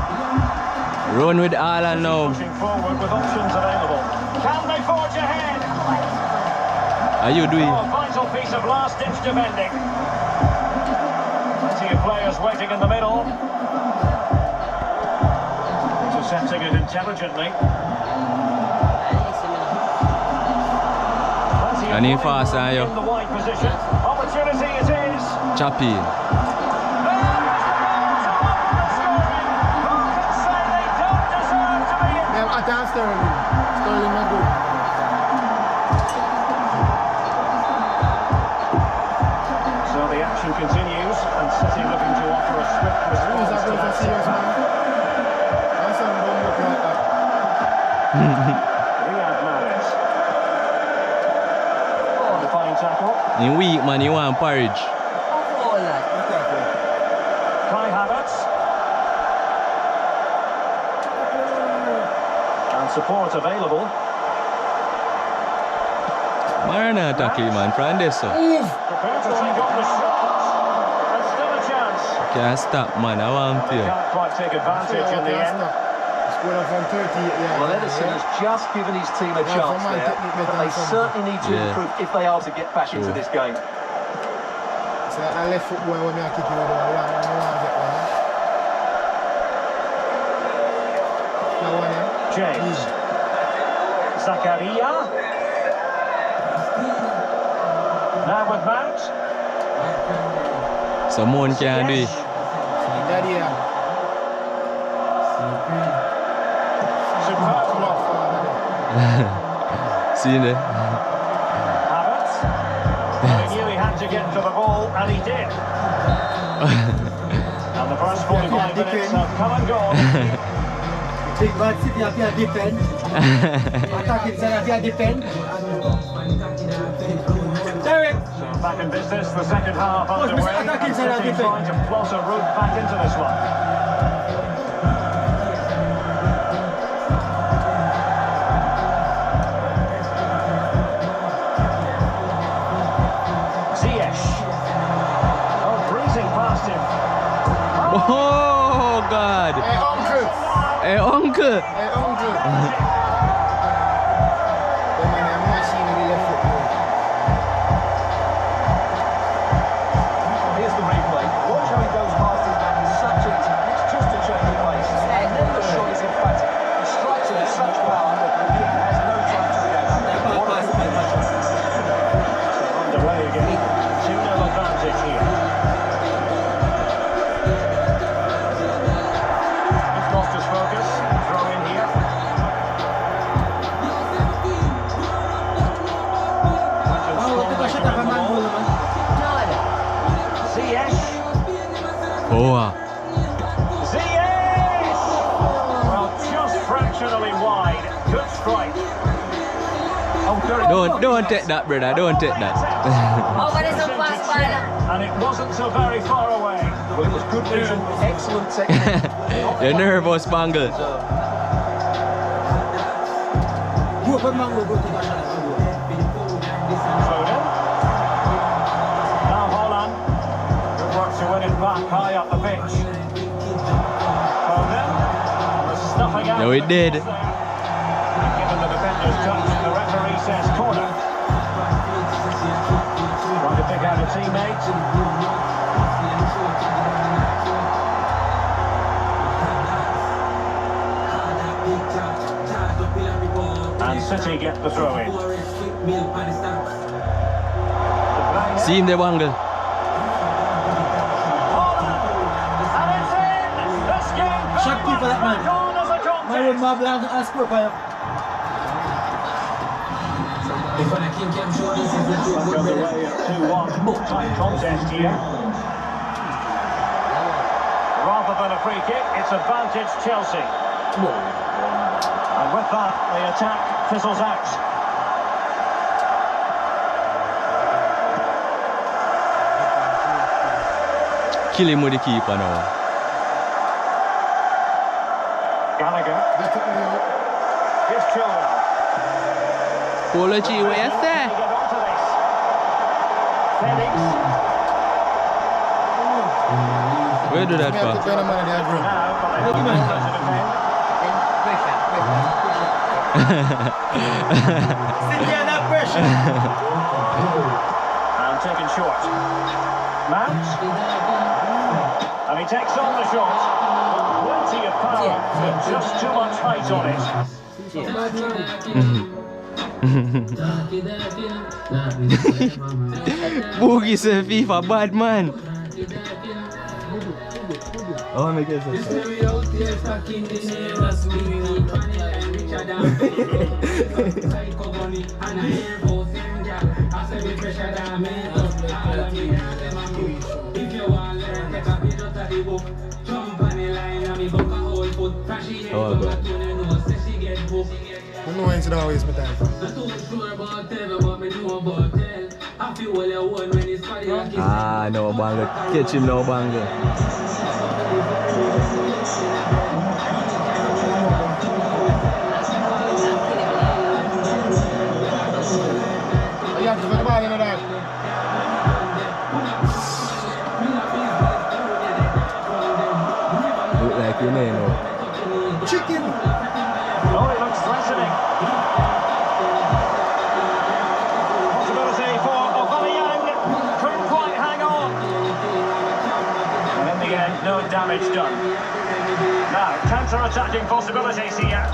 Run with Alan now.
Pushing forward with options available. Can they forge ahead?
How you doing?
Oh, a vital piece of last-ditch defending. Plenty of players waiting in the middle. Intercepting it intelligently.
And he fast,
in the wide position. Opportunity it is.
Choppy.
Who can say they don't deserve to be in?
I can't Sterling. Sterling not good.
So the action continues, and City looking to offer a swift response to that setback. Riyad Mahrez. Oh, the fine tackle.
You weak, man. You want porridge.
Kai Havertz. And support available.
Marna attack him, man. From this, sir.
Prepared to take on the shot. And still a chance.
Can't stop, man. I want to.
Can't quite take advantage in the end.
Scored from 30, yeah.
Well, Edison has just given his team a
Yeah,
chance
for man,
there,
technique
but
better
they
than some.
certainly need to improve if they are to get back into this game.
So that left foot boy when I kick you with the long, I want to get one. Now one, yeah?
James. Zakaria. Now with Mount.
Someone can do it.
Daddy, yeah.
Superb.
See there?
Havertz. Well, he knew he had to get to the ball, and he did. And the first 45 minutes have come and gone.
Big bad City have to defend. Attacking side have to defend. Derek!
So back in business, the second half underway, and City trying to plot a route back into this one.
Oh, God.
Hey, uncle.
Hey, uncle.
Hey, uncle. The man, I'm not seeing the left foot.
Here's the replay. Watch how he goes past his man with such ease. It's just a change of pace. And then the shot is emphatic. He strikes it with such power that the keeper has no time to react. What a good measure.
Underway again. 2-0 advantage here.
Oh.
Ziyech! Well, just fractionally wide. Good strike.
Don't take that, brother. Don't take that.
And it wasn't so very far away.
Well, it was good vision, excellent technique.
You're nervous, Bangle.
Foden. Now Holland. Good work to win it back high up the pitch. Foden. Snuffing out.
No, he did.
Given the defender's touch, the referee says corner. Trying to pick out a teammate. And City get the throw in.
See him there, Bangle.
Shot people that man. My room, my blank, and score for you.
Underway at 2-1. Tight contest here. Rather than a free kick, it's advantage Chelsea. And with that, the attack fizzles out.
Kill him with the keeper now.
Gallagher. Here's Chilwell.
Polo G, where you
Get
say?
onto this. Felix.
Where do that
Me have to
for?
burn a man in the other room.
Now, but they don't know how to defend.
City under pressure.
And taken short. Mount. And he takes on the shot. Plenty of power, but just too much height on it.
Boogie say FIFA bad man. Oh, make it Oh, God.
You know it's not waste my time.
Ah, no, Bangle. Catch him now, Bangle.
You have to put the ball in the dog.
counter-attacking possibilities here.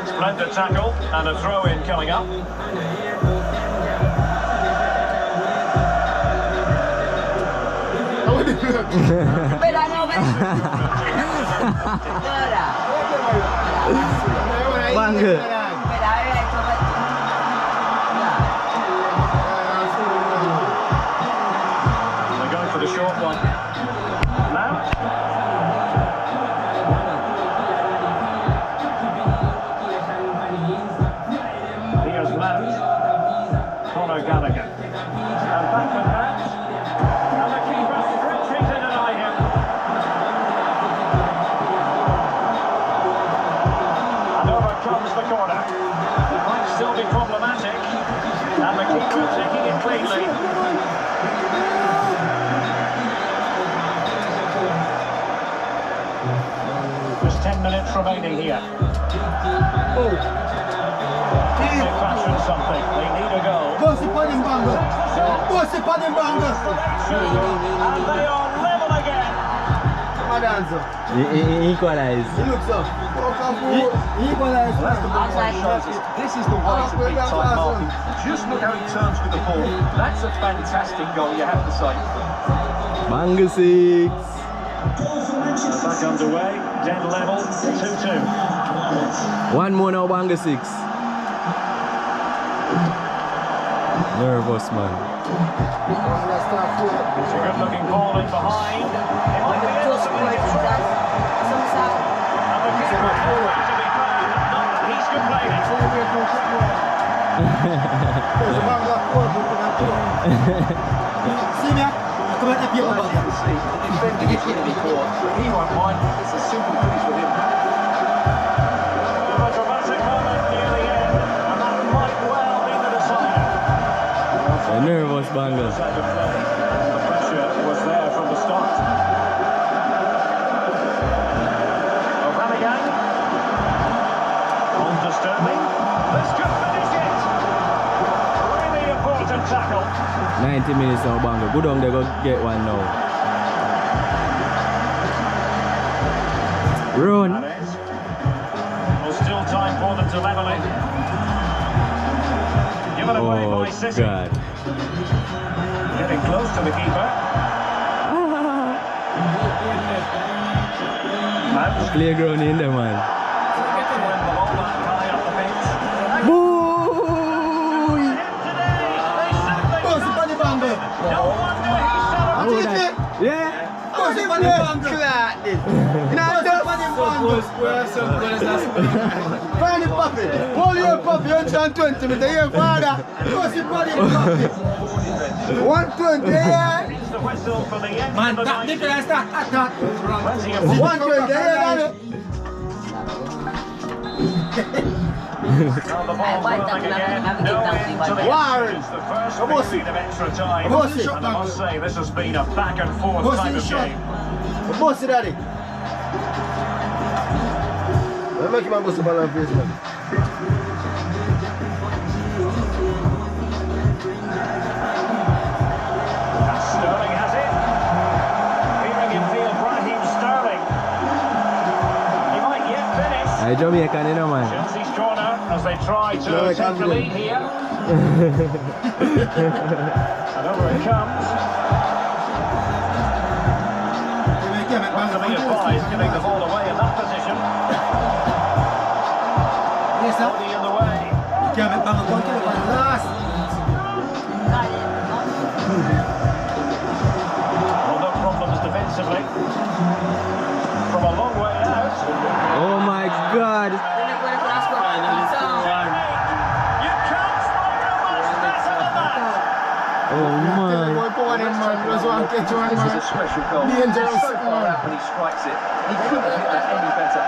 Splendid tackle and a throw-in coming up.
Bangga.
They're going for the short one. Now. Here's Mount. Conor Gallagher. And back with Mount. And the keeper stretching to deny him. And over comes the corner. It might still be problematic. And the keeper taking it cleanly. There's 10 minutes remaining here. They fashion something. They need a goal.
Boss it on him, Banga. Boss it on him, Banga.
And they are level again.
Come on, answer.
He equalized.
He looks up. He equalized.
This is the way to beat time marking. Just look how he turns with the ball. That's a fantastic goal, you have to say.
Bangga 6.
Back underway. Dead level. 2-2.
One more now, Bangga 6. Nervous man.
It's a good-looking ball in behind. It might be in to make it through. And the keeper nowhere to be found. He's complaining.
See me? Come on, up here,
Well, as you can see, the defending is going to be caught. He won't mind. It's a simple finish with him.
A dramatic moment near the end, and that might well be the decider.
A nervous Bangga.
Side of play. The pressure was there from the start. Aubameyang. On to Sterling. This could finish it. Really important tackle.
90 minutes now, Bangga. Good on, they go get one now. Run.
And it's well, still time for them to level it. Given away
Oh,
by City.
God.
Getting close to the keeper. Mount.
Playground in there, man.
Win the ball back high up the pitch.
Boy!
Boss it on him, Banga.
No wonder he's
How
celebrating.
that? Yeah?
Boss it on him, Banga. Find it, Papi. Hold your Papi, 120 meters. Here, father. Boss it on him, Papi. 120, yeah.
It's the whistle for the end of the night. Plenty of
120, yeah.
Now the ball rolling again. No end to the
Warren.
It's the first 15 of extra time.
Boss it.
And I must say, this has been a back and forth
Boss
type
it,
of
shot.
game.
Boss it, Daddy. Make him bust the ball and face, man.
Sterling has it. Feeling in field, Raheem Sterling. He might yet finish.
Hey, Jamaican, you know, man.
Chelsea's corner as they try to take the lead here. And over it comes. To be advised, giving the ball away in that position. Body in the way. Well, no problems defensively. From a long way out.
Oh my God.
You can't find a much better than that.
Oh man.
This is a special goal. He's so far out when he strikes it. He couldn't hit that any better.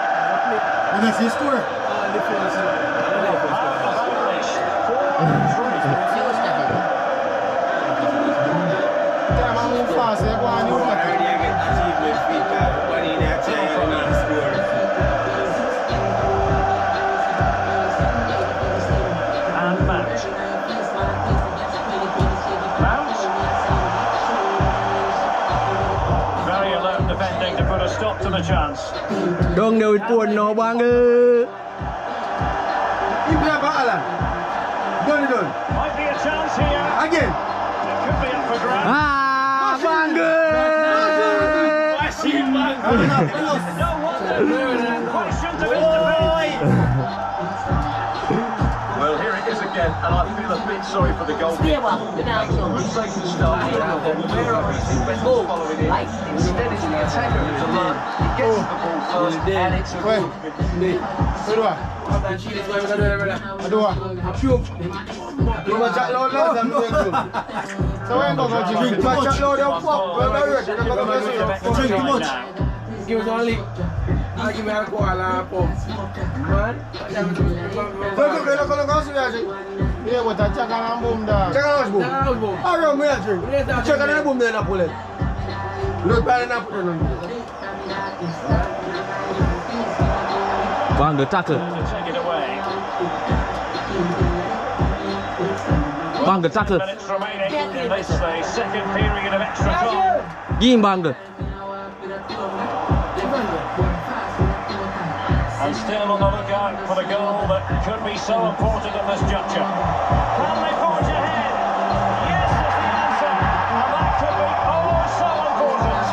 And that's his score.
And Mount. Mount. Very alert defending to put a stop to the chance.
Go with phone now, Banga.
He play for Alan. Done.
Might be a chance here.
Again.
It could be up for grabs.
Ah, Banga.
No wonder. Questions of independence.
Well, here it is again, and I feel a bit sorry for the goalkeeper. Good save to start, where are his defenders following in? Instead, it's the attacker who's alert. He gets the ball first, and it's a good.
Give us only. I give me alcohol and pump. Man.
Yeah, but I check on boom down.
Check out boom. How come we are drink? Check on boom then I pull it. Look bad enough put it on.
Banga tackle.
Take it away.
Banga tackle.
Minutes remaining in this second period of extra time.
Give him Banga.
And still on the lookout for the goal that could be so important at this juncture. Can they forge ahead? Yes is the answer. And that could be so important.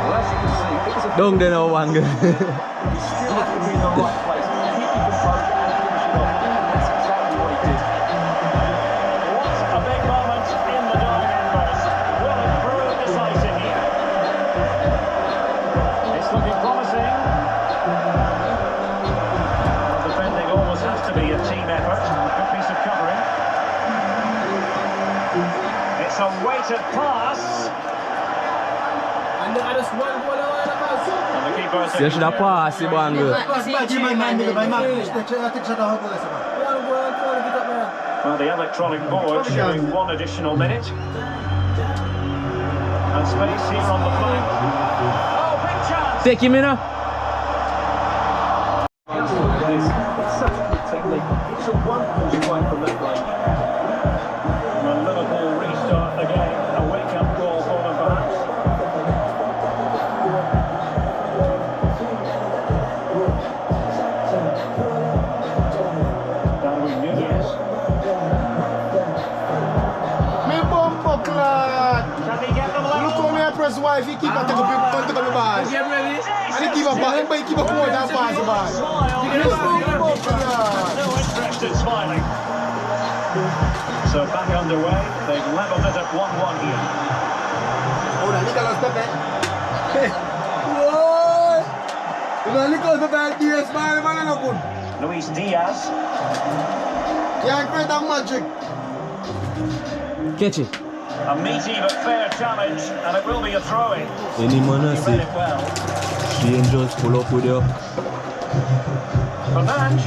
Well, as you can see, it was a
Don't they know Banga?
He still had to be in the right place. Keeping control and finishing off. That's exactly what he did.
What a big moment in the dying embers. Will it prove decisive here? It's looking promising. Well, defending always has to be a team effort. Good piece of covering. It's a weighted pass.
And just one goal away the pass.
And the keeper says,
You should have passed it, Banga.
well, the electronic board showing 1 additional minute. And space here on the flank. Oh, big chance!
Take him in now.
It's such a good technique. It's a wonderful strike from that range.
And Liverpool restart the game. A wake-up call for them, perhaps. Darwin Núñez.
Me bump up, lad.
Can he get the level?
Look how me I press Y if he keep on taking the ball.
Get ready.
And he keep a ball, he keep a forward and pass the ball.
Smile.
Me bump up, lad.
No interest in smiling. So back underway. They've levelled it at 1-1 here.
Oh, na Nicolas Pepe. Whoa! Na Nicolas Pepe DS man na good.
Luis Diaz.
Can't create a magic.
Catch it.
A meaty but fair challenge, and it will be a throw-in.
Any man I
He
see.
read it well.
She just pull up with you.
Fernandes.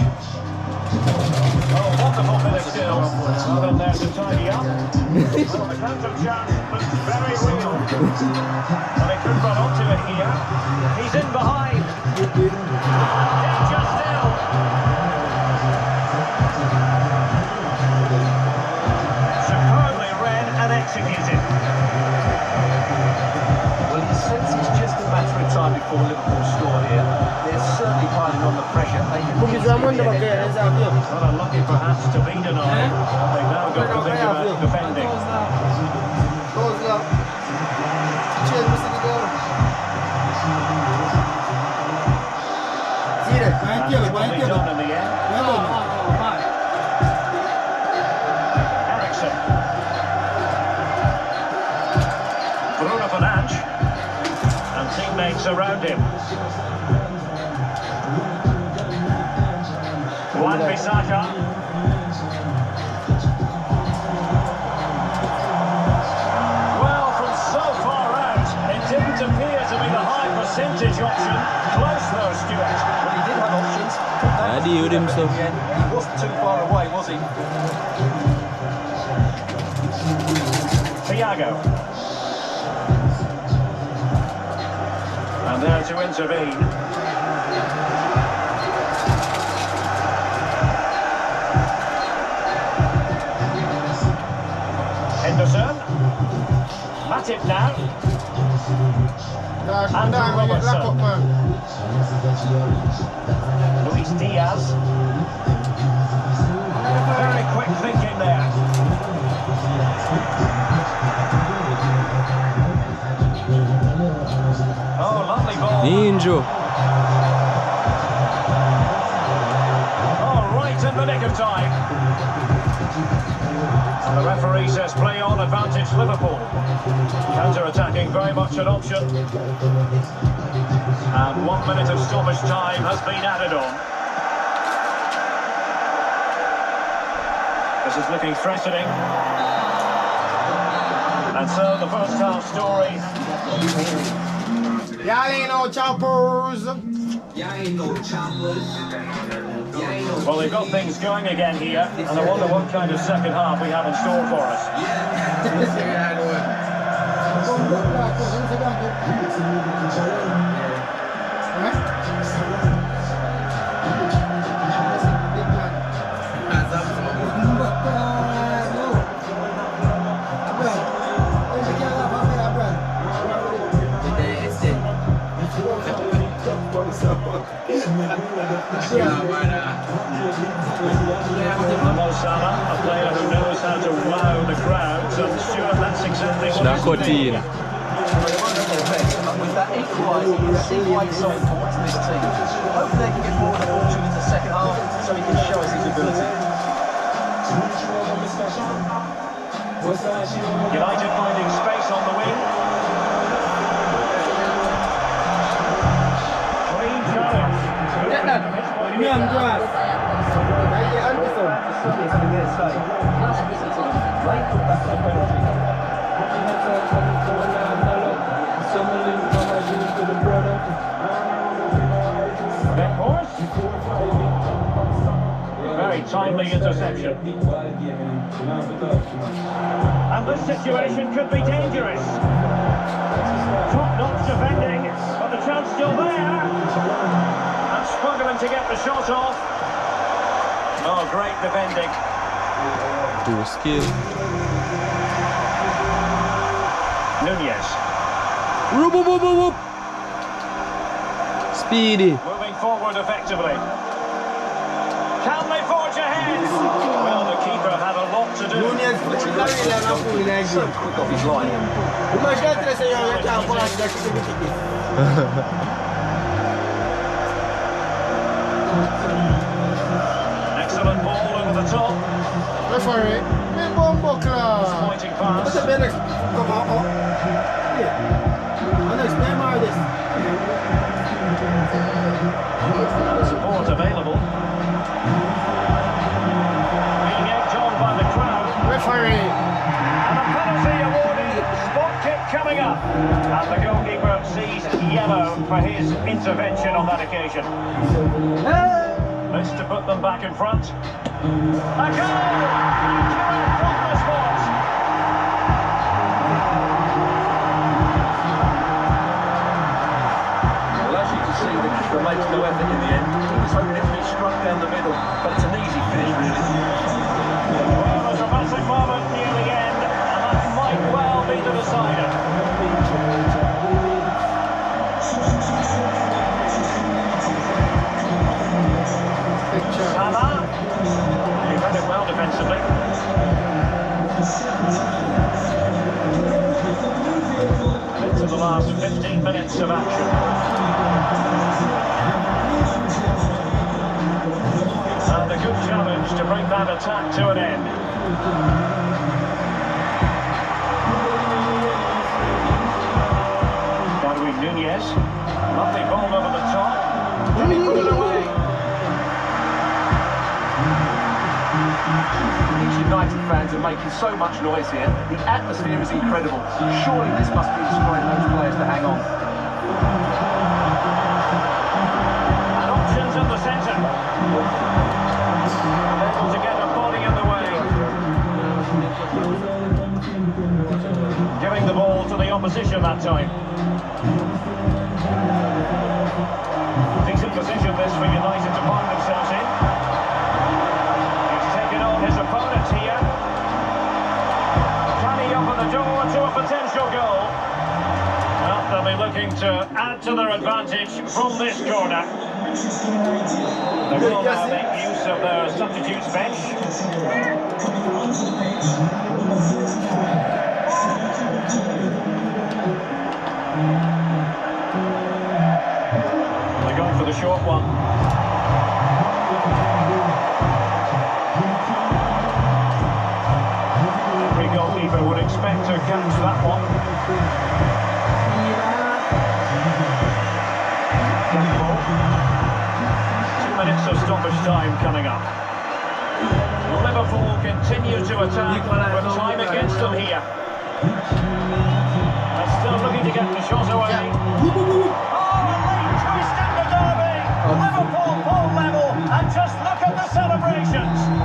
Oh, wonderful finish still. Well in there to tidy up. Well, the counter chance looks very real. And they could run onto it here. He's in behind. Danger still. Superbly read and executed.
Well, you sense it's just a matter of time before Liverpool score here. They're certainly piling on the pressure. They can
Well, unlucky perhaps to be denied. They've now got to think about defending.
Close up. Cheers, Mr. Goal. See it.
And it will be done in the end. Ericsson. Bruno Fernandes. And teammates around him. Wan-Bissaka. Well, from so far out, it didn't appear to be the high percentage option. Close though, Stuart.
Well, he did have options.
I deal with himself.
Again, he wasn't too far away, was he?
Thiago. And there to intervene. Henderson. At it now.
Andrew
Robertson.
Lock up, man.
Luis Diaz. Very quick thinking there. Oh, lovely ball.
Ninja.
Oh, right in the nick of time. And the referee says play on, advantage Liverpool. Counter-attacking very much an option. And 1 minute of stoppage time has been added on. This is looking threatening. And so the first half story.
Y'all ain't no choppers.
Well, they've got things going again here, and I wonder what kind of second half we have in store for us. Mo Salah, a player who knows how to wow the crowds, and Stuart, that's exactly what he's doing.
With that equaliser, you can see why he's so important to this team. Hopefully they can get more of the ball in the second half so he can show us his ability.
United finding space on the wing. Clean challenge. Very timely interception. And this situation could be dangerous. Top-notch defending, but the chance still there. And struggling to get the shot off. Oh, great defending.
To skill.
Nunez.
Whoop, whoop, whoop, whoop. Speedy.
Moving forward effectively. Can they forge ahead? Well, the keeper had a lot to do.
So quick off his line.
Excellent ball over the top.
Referee, me bombo class.
Pointing pass. Support available. Being egged on by the crowd.
Referee.
And a penalty awarded. Spot kick coming up. And the goalkeeper sees yellow for his intervention on that occasion. This to put them back in front. A goal! From the spot.
Well, as you can see, the keeper makes no effort in the end. He was hoping it would be struck down the middle, but it's an easy finish, really.
Well, a dramatic moment near the end, and that might well be the decider. Salah, he read it well defensively. Into the last 15 minutes of action. And a good challenge to bring that attack to an end. Darwin Nunez, lovely ball over the top. Can he put it away?
These United fans are making so much noise here. The atmosphere is incredible. Surely this must be inspiring those players to hang on.
And options in the centre. Able to get a body in the way. Giving the ball to the opposition that time. Decent position this for United to find themselves in. His opponent here. Can he open the door to a potential goal? advantage from this corner. They will now make use of their substitutes bench. They're going for the short one. Every goalkeeper would expect to catch that one. 2 minutes of stoppage time coming up. Liverpool continue to attack with time against them here. They're still looking to get the shot away. Oh, a late twist in the derby. Liverpool full level, and just look at the celebrations.